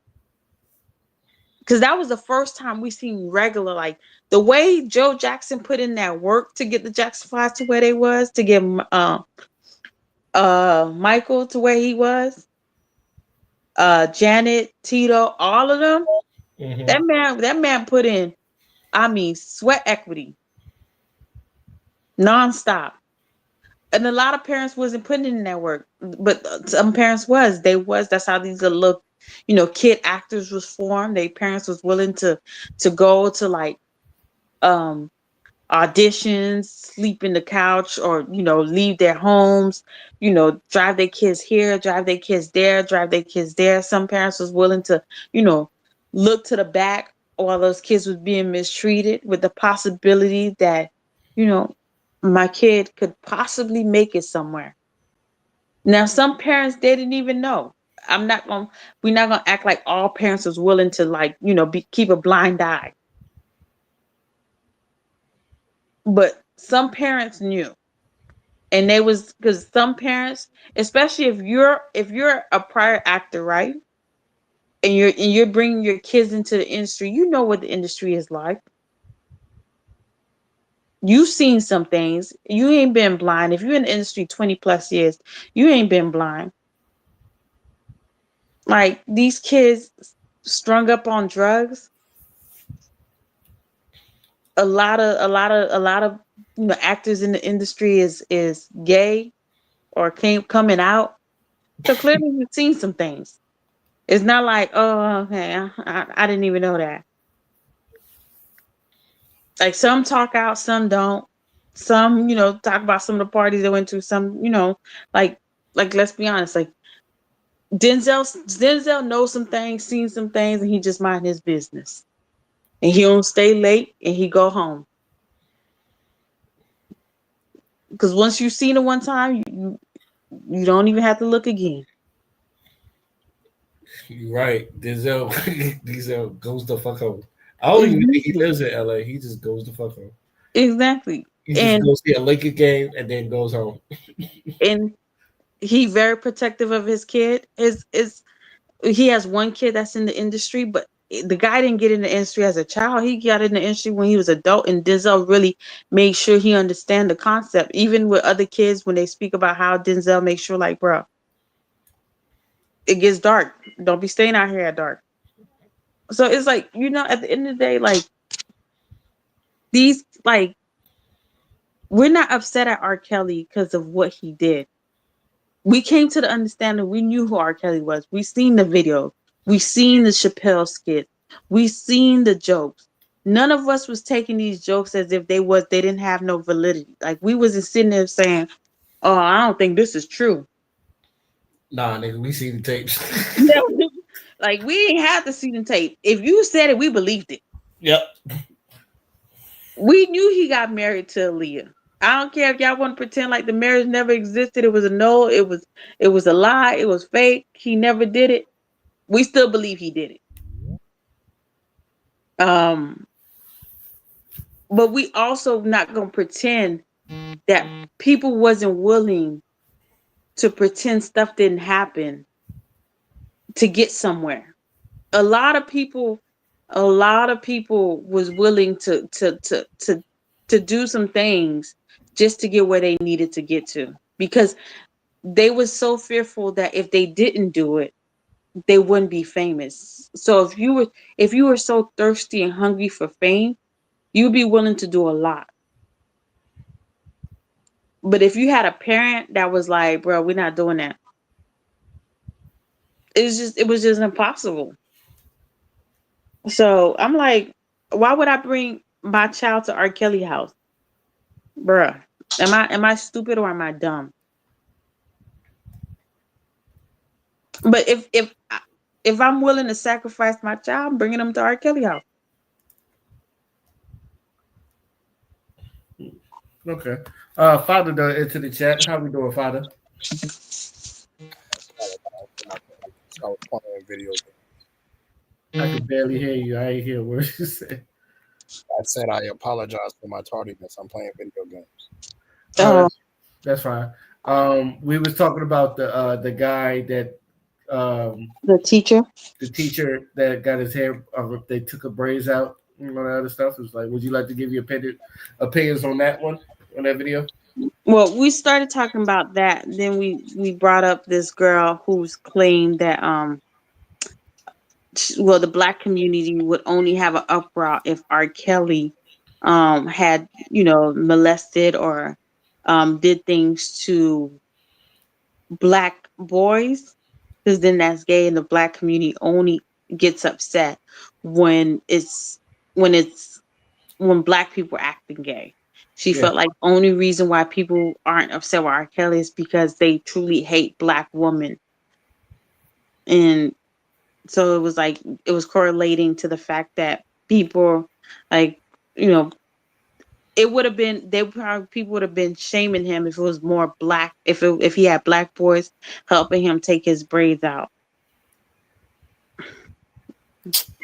Because that was the first time we seen regular, like the way Joe Jackson put in that work to get the Jackson 5 to where they was, to get Michael to where he was, Janet, Tito, all of them. Mm-hmm. That man put in, sweat equity, nonstop. And a lot of parents wasn't putting in that work, but some parents was. That's how these little, kid actors was formed. Their parents was willing to go to like auditions, sleep in the couch, or leave their homes, drive their kids here, drive their kids there, drive their kids there. Some parents was willing to, look to the back while those kids was being mistreated, with the possibility that, my kid could possibly make it somewhere. Now, some parents, they didn't even know. We're not gonna act like all parents was willing to keep a blind eye. But some parents knew, and because some parents, especially if you're a prior actor, right, and you're bringing your kids into the industry, you know what the industry is like. You've seen some things. You ain't been blind. If you're in the industry 20 plus years, you ain't been blind. Like these kids, strung up on drugs. A lot of actors in the industry is gay or coming out. So clearly you've seen some things. It's not like, oh, okay, I didn't even know that. Like some talk out, some don't. Some, talk about some of the parties they went to. Some, like let's be honest, like Denzel knows some things, seen some things, and he just mind his business. And he don't stay late and he go home. Because once you've seen it one time, you don't even have to look again. You're right. Denzel goes the fuck home. I don't even think he lives in LA. He just goes the fuck home. Exactly. He just goes see a Lakers game and then goes home. And he very protective of his kid. He has one kid that's in the industry, but the guy didn't get in the industry as a child. He got in the industry when he was adult, and Denzel really made sure he understand the concept. Even with other kids, when they speak about how Denzel makes sure, like, bro, it gets dark. Don't be staying out here at dark. So it's like, at the end of the day, like these, like, we're not upset at R. Kelly because of what he did. We came to the understanding. We knew who R. Kelly was. We seen the video. We seen the Chappelle skit. We seen the jokes. None of us was taking these jokes as if they didn't have no validity. Like we wasn't sitting there saying, "Oh, I don't think this is true." Nah, nigga, we see the tapes. Like we ain't have to see the tape. If you said it, we believed it. Yep. We knew he got married to Aaliyah. I don't care if y'all want to pretend like the marriage never existed. It was a no. It was a lie. It was fake. He never did it. We still believe he did it. But we also not gonna pretend that people wasn't willing to pretend stuff didn't happen to get somewhere. A lot of people was willing to do some things just to get where they needed to get to, because they was so fearful that if they didn't do it, they wouldn't be famous. So if you were so thirsty and hungry for fame, you'd be willing to do a lot. But if you had a parent that was like, bro, we're not doing that, it was just impossible. So I'm like, why would I bring my child to R. Kelly house? Bruh. Am I stupid or am I dumb? But if I'm willing to sacrifice my child, I'm bringing them to R. Kelly house. Okay. Father done into the chat. How we doing, Father? I was playing video games. I could barely hear you. I ain't hear what you said. I said I apologize for my tardiness. I'm playing video games. That's fine. We was talking about the guy that the teacher that got his hair. They took a braids out. That other stuff. It was like, would you like to give your opinions on that one, on that video? Well, we started talking about that. Then we brought up this girl who's claimed that the black community would only have an uproar if R. Kelly had molested or did things to black boys, because then that's gay, and the black community only gets upset when black people are acting gay. She felt like the only reason why people aren't upset with R. Kelly is because they truly hate black women. And so it was correlating to the fact that people, like, it would have been, people would have been shaming him if it was more black, if he had black boys helping him take his braids out.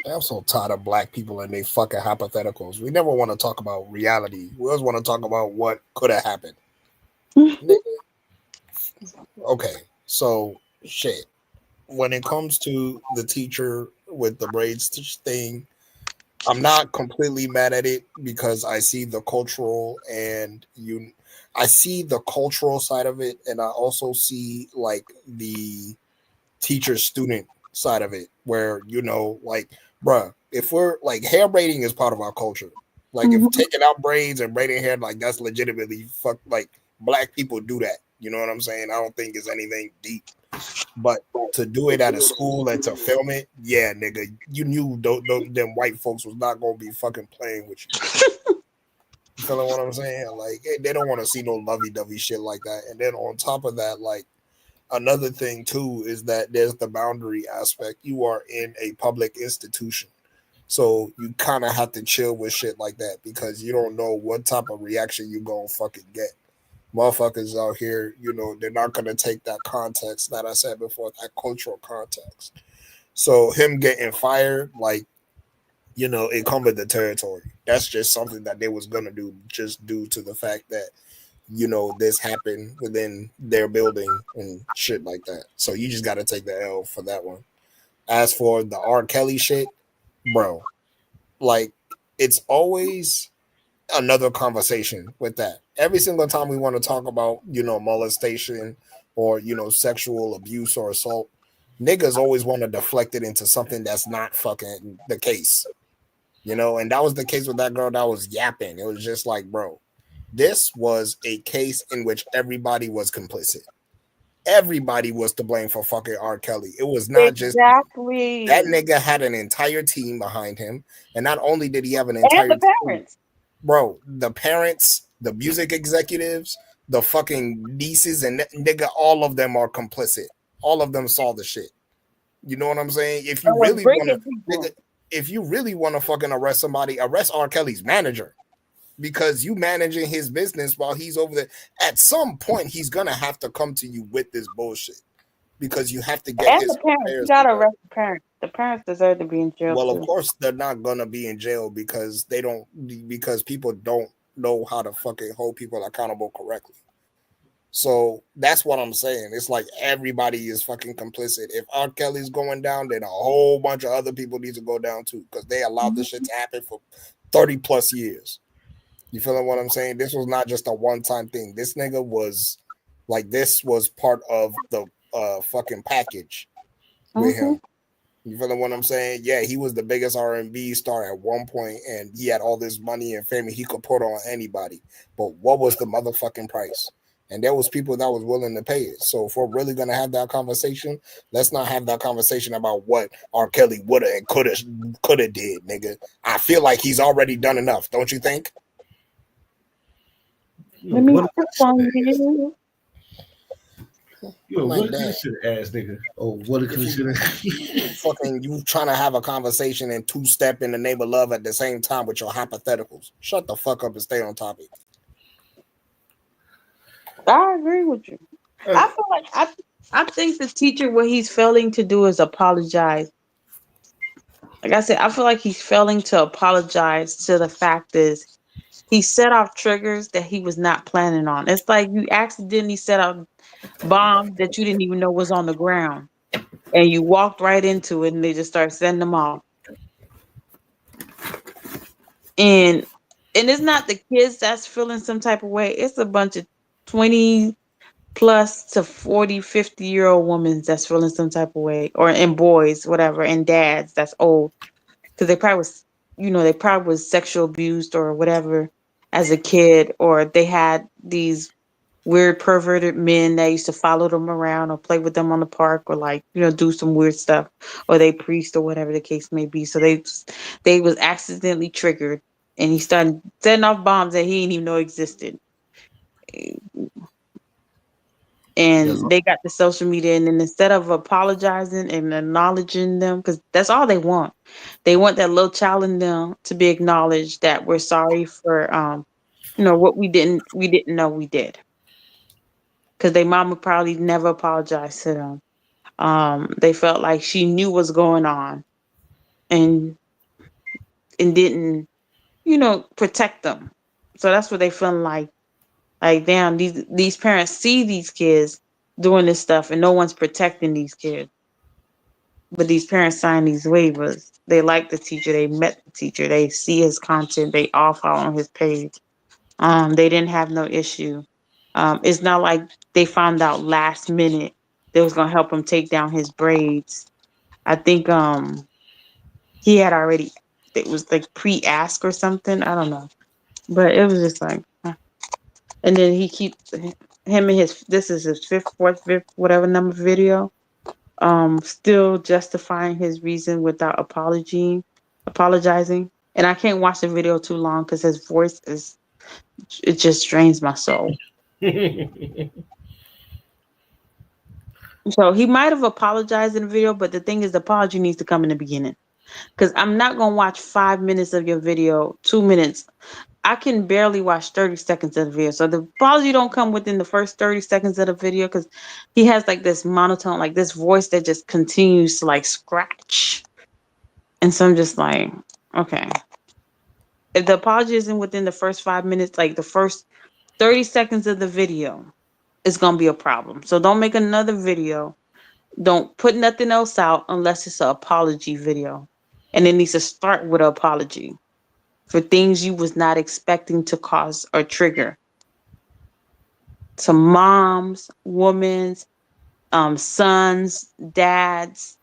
I'm so tired of black people and they fucking hypotheticals. We never want to talk about reality. We always want to talk about what could have happened. Okay, so shit. When it comes to the teacher with the braids thing, I'm not completely mad at it because I see the cultural I see the cultural side of it, and I also see like the teacher-student side of it, where like, bruh, if we're like hair braiding is part of our culture. Like, if Mhm. taking out braids and braiding hair, like that's legitimately fuck. Like, black people do that. You know what I'm saying? I don't think it's anything deep, but to do it at a school and to film it, yeah, nigga, you knew them white folks was not gonna be fucking playing with you. You feeling what I'm saying? Like, they don't want to see no lovey dovey shit like that. And then on top of that, like, another thing too is that there's the boundary aspect. You are in a public institution. So you kind of have to chill with shit like that because you don't know what type of reaction you gonna fucking get. Motherfuckers out here, they're not gonna take that context that I said before, that cultural context. So him getting fired, like, it come with the territory. That's just something that they was gonna do, just due to the fact that this happened within their building and shit like that. So you just got to take the L for that one. As for the R. Kelly shit, bro, like, it's always another conversation with that. Every single time we want to talk about, molestation or, sexual abuse or assault, niggas always want to deflect it into something that's not fucking the case. And that was the case with that girl that was yapping. It was just like, bro, this was a case in which everybody was complicit. Everybody was to blame for fucking R. Kelly. It was not just that Exactly. nigga had an entire team behind him. And not only did he have an And entire the team, parents. bro, the parents, the music executives, the fucking nieces, and nigga, all of them are complicit. All of them saw the shit. You know what I'm saying? If And you was really want bringing to, nigga, people. if you really want to fucking arrest somebody, arrest R. Kelly's manager, because you managing his business while he's over there. At some point, he's gonna have to come to you with this bullshit because you have to get And his the parents. You affairs gotta together. arrest the parents. The parents deserve to be in jail Well, of too. course, they're not gonna be in jail because they don't because people don't know how to fucking hold people accountable correctly. So that's what I'm saying. It's like everybody is fucking complicit. If R. Kelly's going down, then a whole bunch of other people need to go down too because they allowed this shit to happen for 30 plus years. You feeling what I'm saying? This was not just a one time thing. This nigga was like, this was part of the fucking package with Mm-hmm. him. You feeling what I'm saying? Yeah, he was the biggest R&B star at one point, and he had all this money and fame he could put on anybody. But what was the motherfucking price? And there was people that was willing to pay it. So if we're really gonna have that conversation, let's not have that conversation about what R. Kelly woulda and coulda did, nigga. I feel like he's already done enough, don't you think? Let me What a put on considerate ass. you. What Like a that. considerate ass nigga. Oh, what a If you considerate. fucking you trying to have a conversation and two step in the name of love at the same time with your hypotheticals, shut the fuck up and stay on topic. I agree with you. I feel like I think the teacher what he's failing to do is apologize. Like I said, I feel like he's failing to apologize to the fact is he set off triggers that he was not planning on. It's like you accidentally set off bombs that you didn't even know was on the ground. And you walked right into it and they just start setting them off. And it's not the kids that's feeling some type of way. It's a bunch of 20 plus to 40, 50-year-old women that's feeling some type of way. Or and boys, whatever, and dads that's old. Because they probably was, they probably was sexual abused or whatever as a kid, or they had these weird perverted men that used to follow them around or play with them on the park or like do some weird stuff, or they priest or whatever the case may be. So they was accidentally triggered, and he started setting off bombs that he didn't even know existed. Yes. And they got the social media, and then instead of apologizing and acknowledging them, because that's all they want that little child in them to be acknowledged, that we're sorry for what we didn't know we did, because their mama probably never apologized to them. They felt like she knew what's going on, and didn't protect them. So that's what they feeling like, damn, these parents see these kids doing this stuff and no one's protecting these kids. But these parents sign these waivers. They like the teacher, they met the teacher, they see his content, they all follow on his page. They didn't have no issue. It's not like they found out last minute they was gonna help him take down his braids. I think he had already, it was like pre-ask or something. I don't know. But it was just like, and then he keeps him and his, this is his fifth, fourth, fifth, whatever number video. Still justifying his reason without apologizing. And I can't watch the video too long because his voice is, it just drains my soul. So he might have apologized in the video, but the thing is, the apology needs to come in the beginning. Because I'm not gonna watch 5 minutes of your video, 2 minutes. I can barely watch 30 seconds of the video. So the apology don't come within the first 30 seconds of the video because he has like this monotone, like this voice that just continues to like scratch. And so I'm just like, okay. If the apology isn't within the first 5 minutes, like the first 30 seconds of the video, it's gonna be a problem. So don't make another video. Don't put nothing else out unless it's an apology video. And it needs to start with an apology for things you was not expecting to cause or trigger. To moms, women's, sons, dads,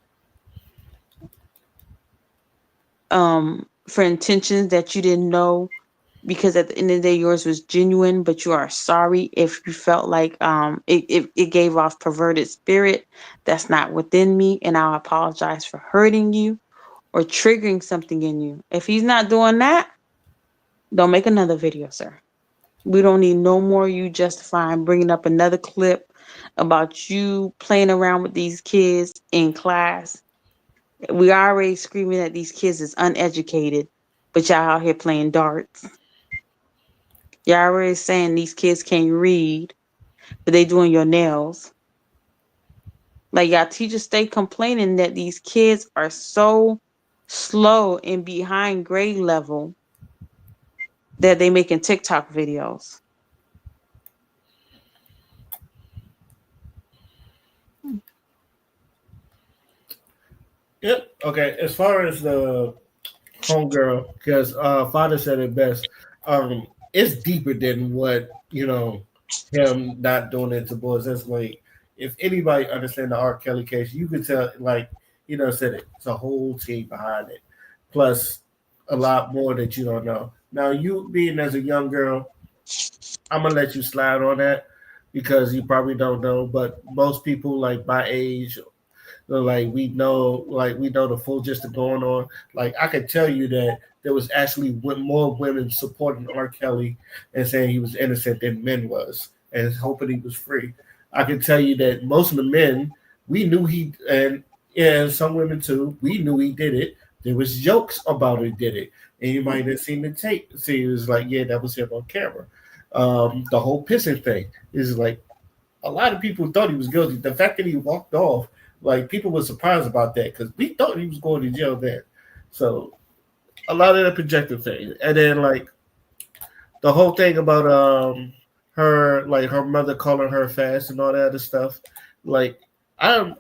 for intentions that you didn't know, because at the end of the day yours was genuine, but you are sorry if you felt like it gave off perverted spirit that's not within me, and I apologize for hurting you or triggering something in you. If he's not doing that, don't make another video, sir. We don't need no more you justifying bringing up another clip about you playing around with these kids in class. We already screaming that these kids is uneducated, but y'all out here playing darts. Y'all already saying these kids can't read, but they doing your nails. Like, y'all teachers stay complaining that these kids are so slow and behind grade level that they making TikTok videos. Yep. Okay. As far as the homegirl, because father said it best. It's deeper than what him not doing it to boys. That's like, if anybody understand the R. Kelly case, you could tell, like, said it. It's a whole team behind it, plus a lot more that you don't know. Now, you being as a young girl, I'm gonna let you slide on that because you probably don't know. But most people like my age, like we know the full gist of going on. Like, I could tell you that there was actually more women supporting R. Kelly and saying he was innocent than men was, and hoping he was free. I can tell you that most of the men, we knew he, and yeah, some women too, we knew he did it. There was jokes about who did it, and you might have seen the tape. See, it was like, yeah, that was him on camera. The whole pissing thing is like, a lot of people thought he was guilty. The fact that he walked off, like, people were surprised about that because we thought he was going to jail then. So a lot of the projective thing, and then like the whole thing about her, like her mother calling her fast and all that other stuff. Like, I don't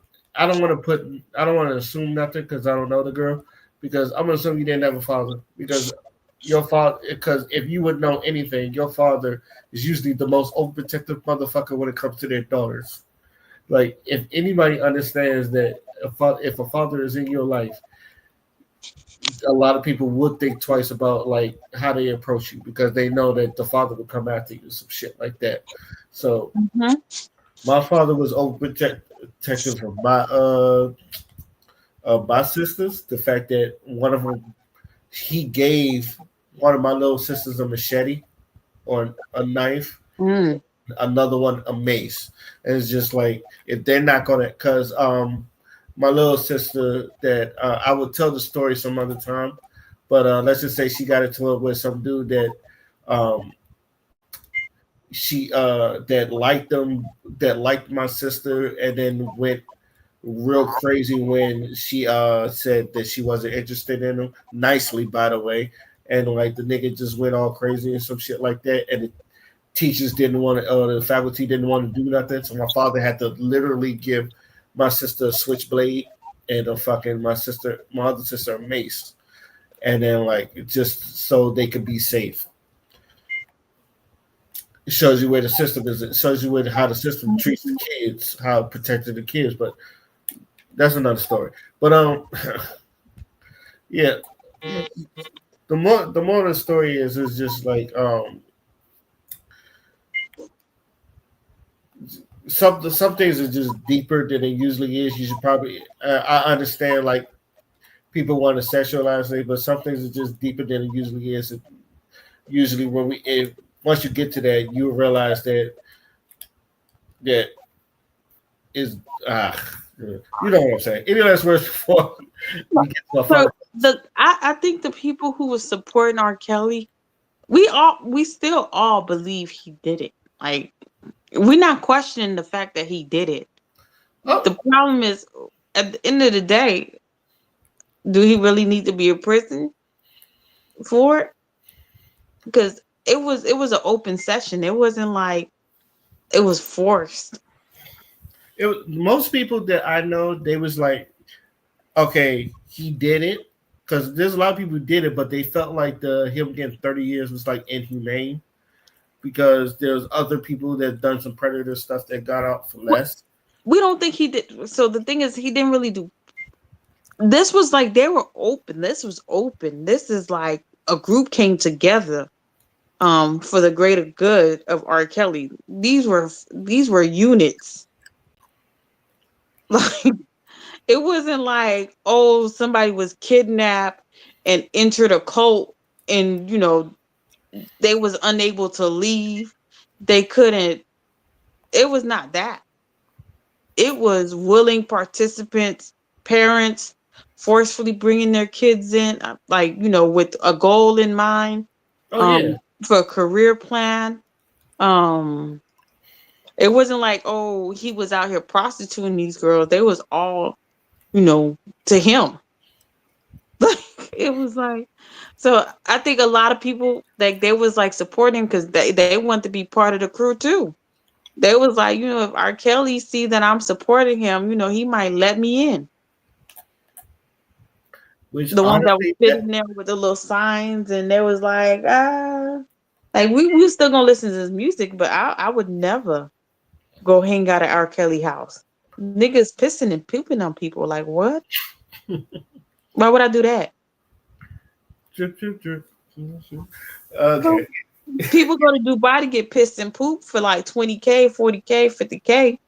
want to I don't want to assume nothing because I don't know the girl, because I'm gonna assume you didn't have a father, because your father, because if you would know anything, your father is usually the most overprotective motherfucker when it comes to their daughters. Like, if anybody understands that if a father is in your life, a lot of people would think twice about like how they approach you, because they know that the father would come after you, some shit like that. So my father was overprotective of my sisters. The fact that one of them, he gave one of my little sisters a machete or a knife, another one a mace. And it's just like, if they're not gonna, because my little sister, that I would tell the story some other time, but let's just say she got into it with some dude that she that liked my sister, and then went real crazy when she said that she wasn't interested in him, nicely by the way, and like the nigga just went all crazy and some shit like that, and the teachers didn't want to, the faculty didn't want to do nothing, so my father had to literally give my sister a switchblade and my other sister a mace, and then like, just so they could be safe. It shows you where the system is. It shows you how the system treats the kids, how it protected the kids. But that's another story. But yeah, the more of the story is just like some things are just deeper than it usually is. You should probably I understand like people want to sexualize it, but some things are just deeper than it usually is. Usually, when once you get to that, you realize that is you know what I'm saying. Any last words before we get to our So final? I think the people who were supporting R. Kelly, we still all believe he did it. Like we're not questioning the fact that he did it. Oh, The problem is at the end of the day, do he really need to be in prison for it? Because it was an open session. It wasn't like it was forced. most people that I know, they was like, okay, he did it because there's a lot of people who did it, but they felt like the him getting 30 years was like inhumane because there's other people that done some predator stuff that got out for We less. we don't think he did. So the thing is, he didn't really do. This was like they were open. This was open. This is like a group came together for the greater good of R. Kelly. These were units. Like it wasn't like, oh, somebody was kidnapped and entered a cult and they was unable to leave. They couldn't. It was not that. It was willing participants, parents forcefully bringing their kids in, like with a goal in mind, Oh yeah, for a career plan. Um, it wasn't like, oh, he was out here prostituting these girls. They was all, to him. Like it was like, so I think a lot of people like they was like supporting because they want to be part of the crew too. They was like, if R. Kelly see that I'm supporting him, he might let me in. which The one that was honestly, sitting there with the little signs, and they was like, like we still gonna listen to his music, but I would never go hang out at R. Kelly house. Niggas pissing and pooping on people. Like what? Why would I do that? drip, drip, drip. So Okay, people go to Dubai to get pissed and poop for like 20K, 40K, 50K.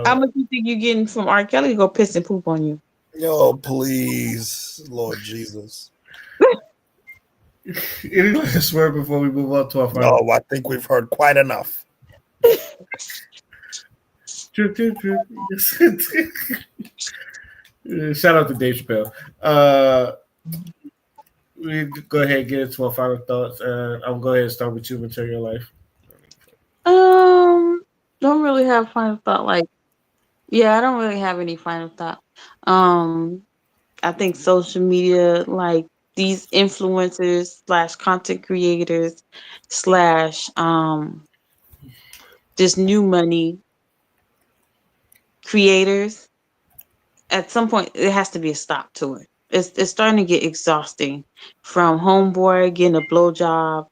How uh, much you think you getting from R. Kelly to go piss and poop on you? Yo, please, Lord Jesus. any last word before we move on to our final? No, I think we've heard quite enough. Drip, drip, drip. Shout out to Dave Chappelle. We go ahead and get into our final thoughts, and I'm go ahead and start with you, Material Life. Um, don't really have final thought. Like, yeah, I don't really have any final thought. Um, I think social media, like these influencers slash content creators slash just new money creators, at some point it has to be a stop to it. It's starting to get exhausting. From homeboy getting a blowjob,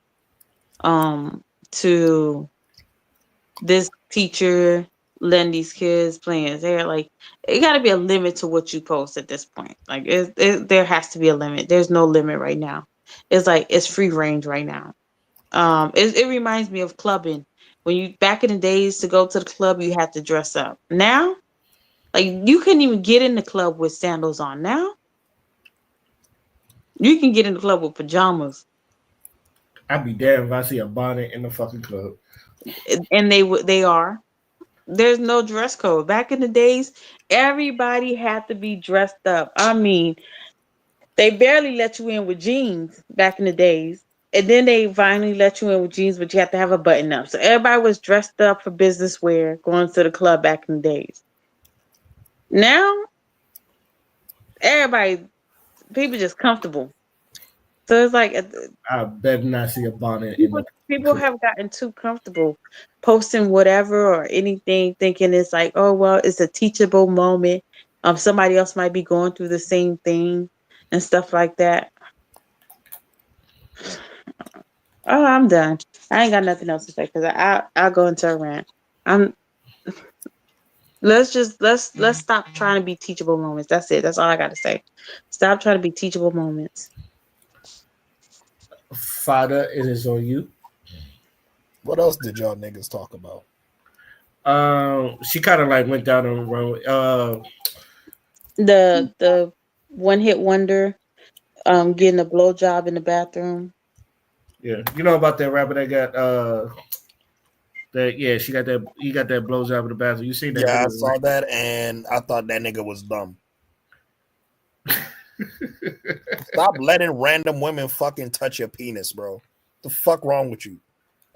to this teacher letting these kids play in his hair. Like it got to be a limit to what you post at this point. Like there has to be a limit. There's no limit right now. It's like it's free range right now. It reminds me of clubbing. When you back in the days to go to the club, you had to dress up. Now, like you couldn't even get in the club with sandals on. Now you can get in the club with pajamas, I'd be damned if I see a bonnet in the fucking club. and they are. There's no dress code. Back in the days, everybody had to be dressed up. I mean, they barely let you in with jeans back in the days. And then they finally let you in with jeans, but you have to have a button up. So everybody was dressed up for business wear going to the club back in the days. Now, everybody, people just comfortable. So it's like I better not see a bonnet in people the people club. have gotten too comfortable posting whatever or anything, thinking it's like, oh well, it's a teachable moment. Somebody else might be going through the same thing and stuff like that. Oh, I'm done. I ain't got nothing else to say because I'll go into a rant. I'm let's stop trying to be teachable moments. That's it. That's all I gotta say. Stop trying to be teachable moments. Father, it is on you. What else did y'all niggas talk about? She kind of like went down on the road. The one hit wonder, getting a blowjob in the bathroom. Yeah, you know about that rapper that got that yeah, she got that he got that blowjob in the bathroom. You seen that Yeah, I video, saw that, and I thought that nigga was dumb. right? Stop letting random women fucking touch your penis, bro. The fuck wrong with you?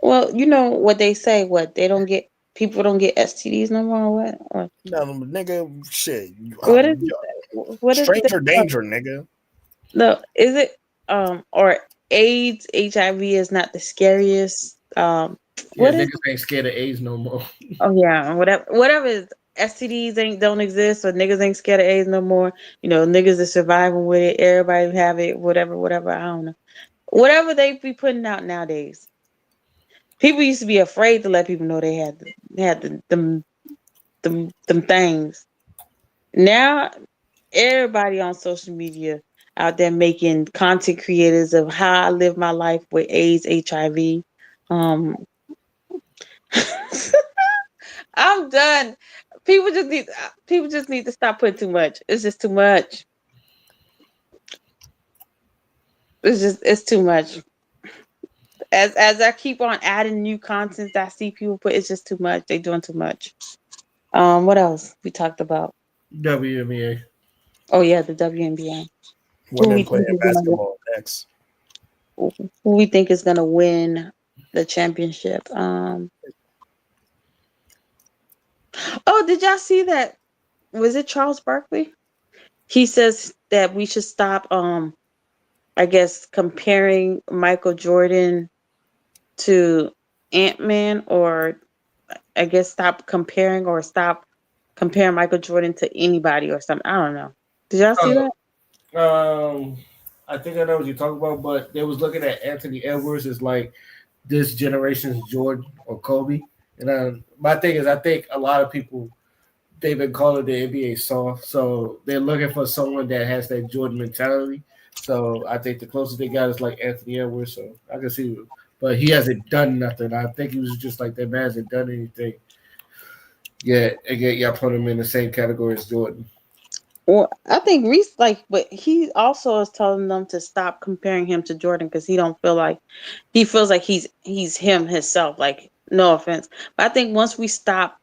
Well, you know what they say. What they don't get, people don't get STDs no more. Or what? Or, No, nigga, shit. what is it? What is it? Stranger danger, nigga. No, is it or AIDS, HIV is not the scariest. Yeah, What is? niggas ain't scared of AIDS no more. Oh yeah, whatever is STDs ain't don't exist, or niggas ain't scared of AIDS no more. You know, niggas are surviving with it. Everybody have it. Whatever. I don't know. Whatever they be putting out nowadays. People used to be afraid to let people know them things. Now everybody on social media out there making content creators of how I live my life with AIDS, HIV. Um, I'm done. People just need to stop putting too much. It's just too much. It's too much. As I keep on adding new content that I see people put, it's just too much. They doing too much. What else we talked about? WNBA. Oh yeah, the WNBA. Who Women we think playing is gonna basketball next. who we think is gonna win the championship? Oh, did y'all see that? Was it Charles Barkley? He says that we should stop. I guess comparing Michael Jordan to Ant-Man, or I guess stop comparing Michael Jordan to anybody or something. I don't know. Did y'all see that? I think I know what you're talking about, but they was looking at Anthony Edwards as like this generation's Jordan or Kobe. And my thing is, I think a lot of people they've been calling the NBA soft, so they're looking for someone that has that Jordan mentality. So I think the closest they got is like Anthony Edwards. So I can see, but he hasn't done nothing. I think he was just like that man hasn't done anything yet. And yet y'all put him in the same category as Jordan. Well, I think Reese but he also is telling them to stop comparing him to Jordan because he feels like he's him himself. Like, no offense, but I think once we stop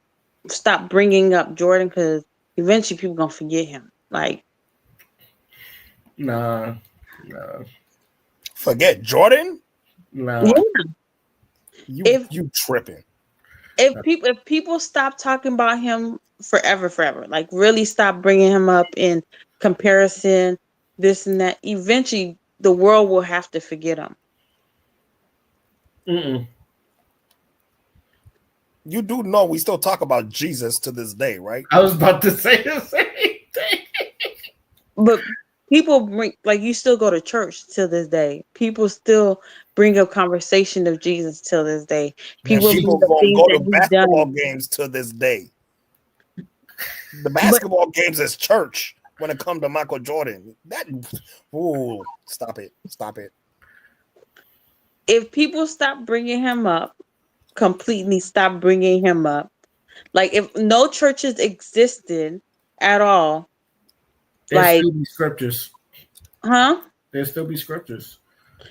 bringing up Jordan, because eventually people gonna forget him. Like, Nah, nah, Forget Jordan? nah. yeah, if You tripping. if people stop talking about him forever, like really stop bringing him up in comparison, this and that, eventually the world will have to forget him. Mm-mm. You do know we still talk about Jesus to this day, right? I was about to say the same thing. But people bring, like, you still go to church till this day. People still bring up conversation of Jesus till this day. And People bring people up gonna things go that to he's basketball done. games to this day. The But basketball games is church when it comes to Michael Jordan. Stop it. if people stop bringing him up, completely stop bringing him up, like if no churches existed at all, There's like, still be scriptures. huh? There's still be scriptures.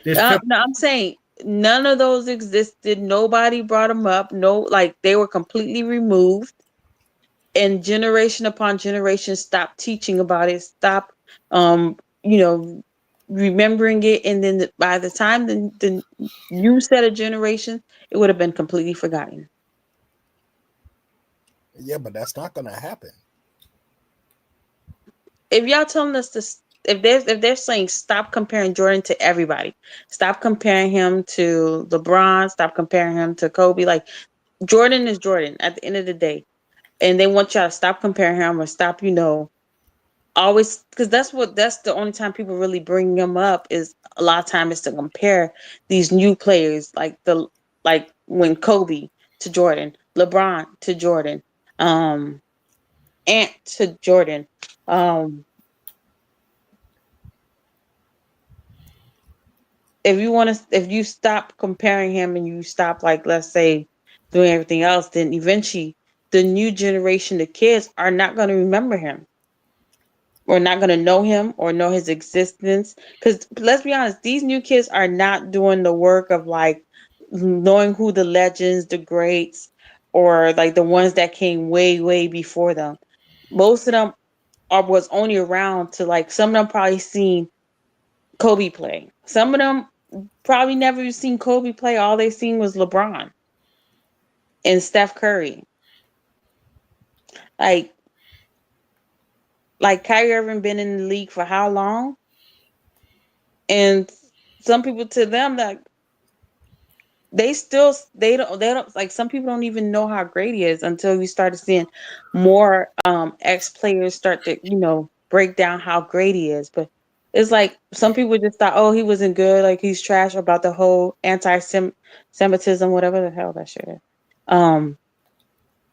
There's still No, I'm saying none of those existed. Nobody brought them up. No, like they were completely removed. And generation upon generation stopped teaching about it, stop you know remembering it, and then by the time the new set of generation, it would have been completely forgotten. Yeah, but that's not gonna happen. If y'all telling us this, if they're saying stop comparing Jordan to everybody, stop comparing him to LeBron, stop comparing him to Kobe, like, Jordan is Jordan at the end of the day, and they want y'all to stop comparing him, or stop, always, because that's the only time people really bring them up, is a lot of time is to compare these new players, like when Kobe to Jordan, LeBron to Jordan, um aunt to Jordan. If you stop comparing him and you stop, like, let's say, doing everything else, then eventually the new generation of kids are not going to remember him, or not going to know him or know his existence. Because let's be honest, these new kids are not doing the work of, like, knowing who the legends, the greats, or like the ones that came way, way before them. Most of them was only around to, like, some of them probably seen Kobe play. Some of them probably never seen Kobe play. All they seen was LeBron and Steph Curry. Like Kyrie Irving been in the league for how long? And some people, to them, that they don't like, some people don't even know how great he is until we started seeing more ex players start to, break down how great he is. But it's like some people just thought, oh, he wasn't good, like he's trash, about the whole anti-Semitism, whatever the hell that shit is.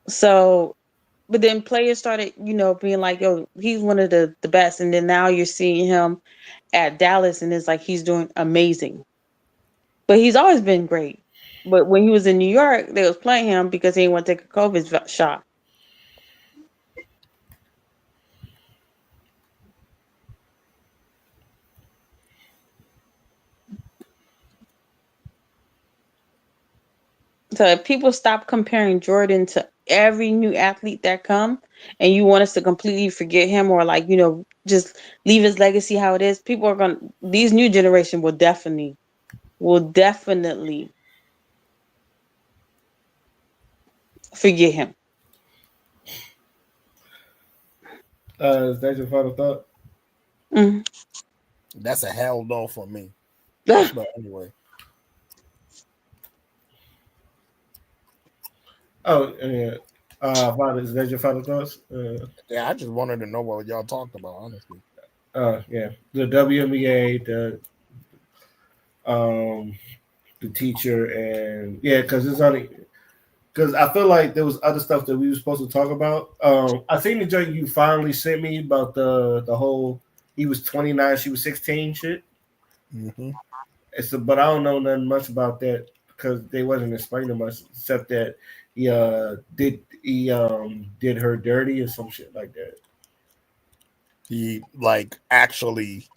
So, but then players started, being like, yo, he's one of the best. And then now you're seeing him at Dallas and it's like he's doing amazing. But he's always been great. But when he was in New York, they was playing him because he didn't want to take a COVID shot. So if people stop comparing Jordan to every new athlete that come, and you want us to completely forget him, or, like, just leave his legacy how it is, people are going to, these new generation will definitely forget him. Is that your final thought? Mm. That's a hell no for me. But anyway. Oh, yeah. Is that your final thoughts? Yeah, I just wanted to know what y'all talked about, honestly. Yeah. The WNBA, um, the teacher, and yeah, because I feel like there was other stuff that we were supposed to talk about. I think the joke you finally sent me about the whole he was 29, she was 16 shit. Mm-hmm. But I don't know nothing much about that because they wasn't explaining much except that he did her dirty or some shit like that. He, like, actually,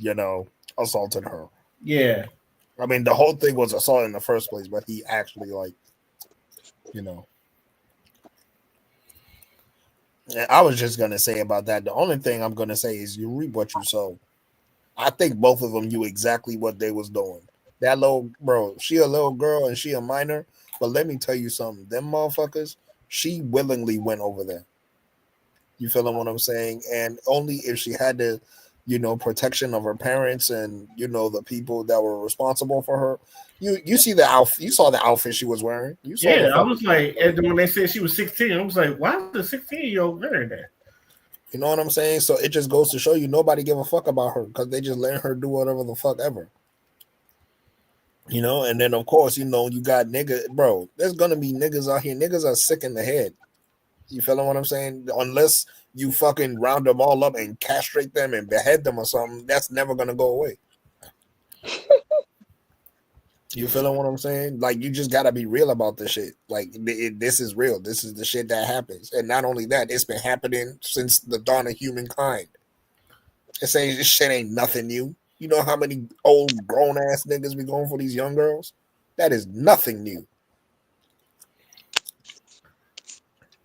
assaulted her. Yeah. I mean, the whole thing was assault in the first place, but he actually, like, you know. I was just gonna say about that. The only thing I'm gonna say is you reap what you sow. I think both of them knew exactly what they was doing. That little bro, she a little girl and she a minor, but let me tell you something. Them motherfuckers, she willingly went over there. You feeling what I'm saying? And only if she had the, protection of her parents and the people that were responsible for her. You see the outfit. You saw the outfit she was wearing. You saw the Yeah, I fucking. was like, and when they said she was 16, I was like, why is the 16-year-old wearing that? You know what I'm saying? So it just goes to show you nobody give a fuck about her because they just letting her do whatever the fuck ever. And then of course, you got nigga, bro. There's gonna be niggas out here. Niggas are sick in the head. You feeling what I'm saying? Unless you fucking round them all up and castrate them and behead them or something, that's never gonna go away. You feeling what I'm saying? Like, you just gotta be real about this shit. Like, this is real. This is the shit that happens. And not only that, it's been happening since the dawn of humankind. This shit ain't nothing new. You know how many old grown ass niggas be going for these young girls? That is nothing new.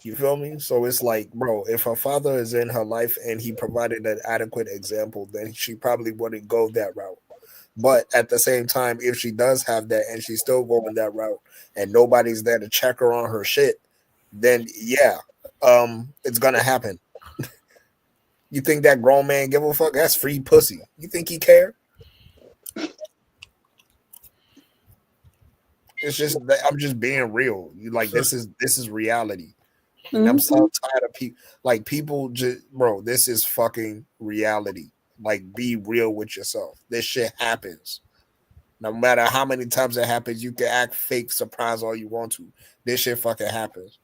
You feel me? So it's like, bro, if her father is in her life and he provided an adequate example, then she probably wouldn't go that route. But at the same time, if she does have that and she's still going that route and nobody's there to check her on her shit, then yeah, it's gonna happen. You think that grown man give a fuck? That's free pussy. You think he care? It's just that I'm just being real. You like, this is reality. And I'm so tired of people. Like, people just, bro, this is fucking reality. Like, be real with yourself. This shit happens. No matter how many times it happens, you can act fake surprise all you want to. This shit fucking happens.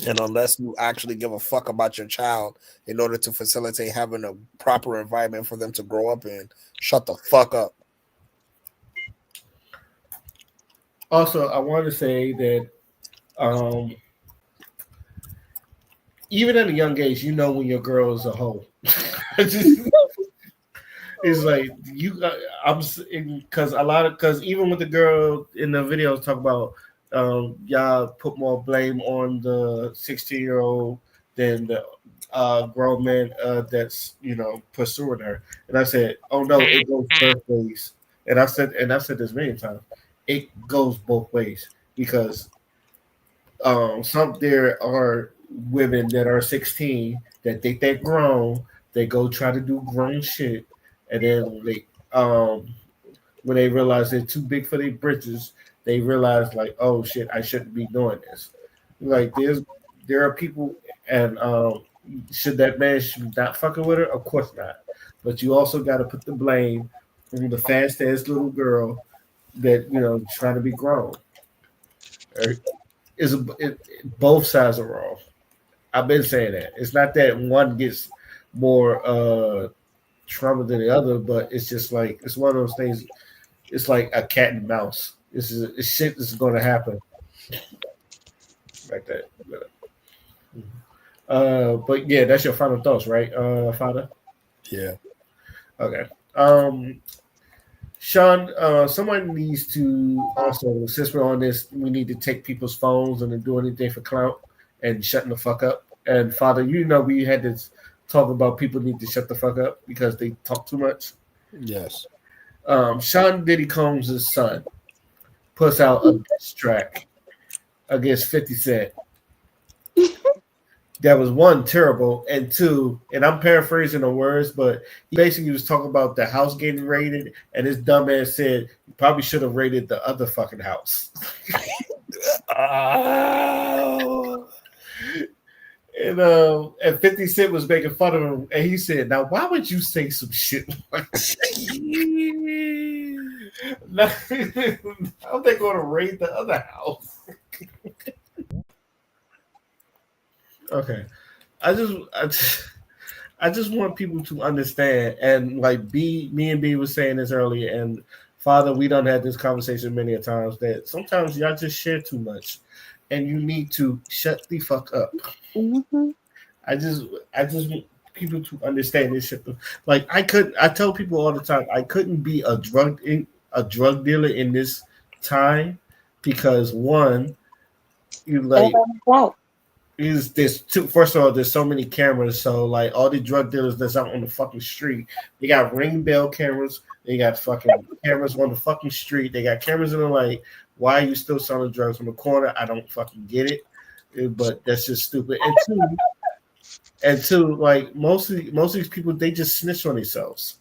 And unless you actually give a fuck about your child in order to facilitate having a proper environment for them to grow up in, shut the fuck up. Also, I want to say that um, even at a young age, you know when your girl is a hoe. It's like you. I'm because even with the girl in the videos talk about y'all put more blame on the 16-year-old than the grown man that's pursuing her. And I said, oh no, it goes both ways. And I've said this many times. It goes both ways because there are women that are 16 that think they're grown. They go try to do grown shit, and then when they realize they're too big for their britches, they realize like, oh shit, I shouldn't be doing this. Like there are people, and should that man should not fucking with her? Of course not. But you also got to put the blame on the fast ass little girl that trying to be grown. Both sides are wrong. I've been saying that. It's not that one gets more trauma than the other, but it's just like it's one of those things. It's like a cat and mouse. This shit is going to happen like that. But yeah, that's your final thoughts, right, Father? Yeah. Okay. Sean, someone needs to also, since we're on this, we need to take people's phones and do anything for clout and shutting the fuck up. And Father, we had this talk about people need to shut the fuck up because they talk too much. Yes. Sean Diddy Combs' son puts out a diss track against 50 Cent. That was one, terrible, and two, and I'm paraphrasing the words, but he basically was talking about the house getting raided, and his dumbass said you probably should have raided the other fucking house. And 50 Cent was making fun of him, and he said, "Now, why would you say some shit like that? How they going to raid the other house?" Okay, I just want people to understand, and like me and B was saying this earlier, and Father, we done had this conversation many a times that sometimes y'all just share too much, and you need to shut the fuck up. Mm-hmm. I just want people to understand this shit. Like I tell people all the time, I couldn't be a drug dealer in this time because one, you like. First of all, there's so many cameras, so like all the drug dealers that's out on the fucking street, they got ring bell cameras, they got fucking cameras on the fucking street, they got cameras in the light. Why are you still selling drugs on the corner? I don't fucking get it, but that's just stupid. And two, like most of these people, they just snitch on themselves.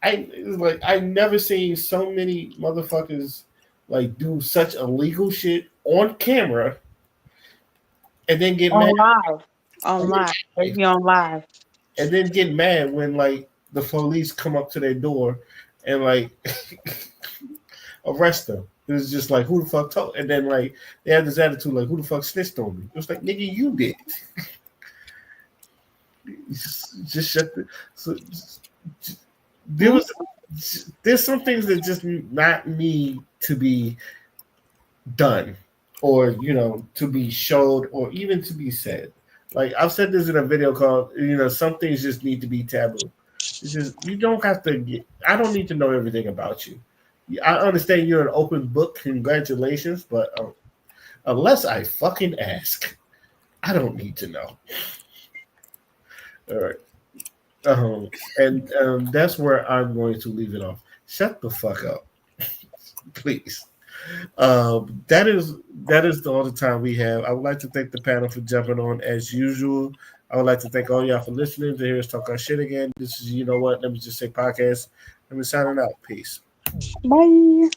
I never seen so many motherfuckers like do such illegal shit on camera. And then get mad. On live. Maybe on live. And then get mad when like the police come up to their door and like arrest them. It was just like, who the fuck told? And then like they had this attitude like, who the fuck snitched on me? It was like, nigga, you did. Just shut the. So, there's some things that just not need to be done. Or to be showed, or even to be said. Like I've said this in a video called, some things just need to be taboo. It's just you don't have to. I don't need to know everything about you. I understand you're an open book. Congratulations, but unless I fucking ask, I don't need to know. All right, and that's where I'm going to leave it off. Shut the fuck up, please. That is all the time we have. I would like to thank the panel for jumping on as usual. I would like to thank all y'all for listening to hear us talk our shit again. This is let me just say podcast. Let me signing out. Peace. Bye.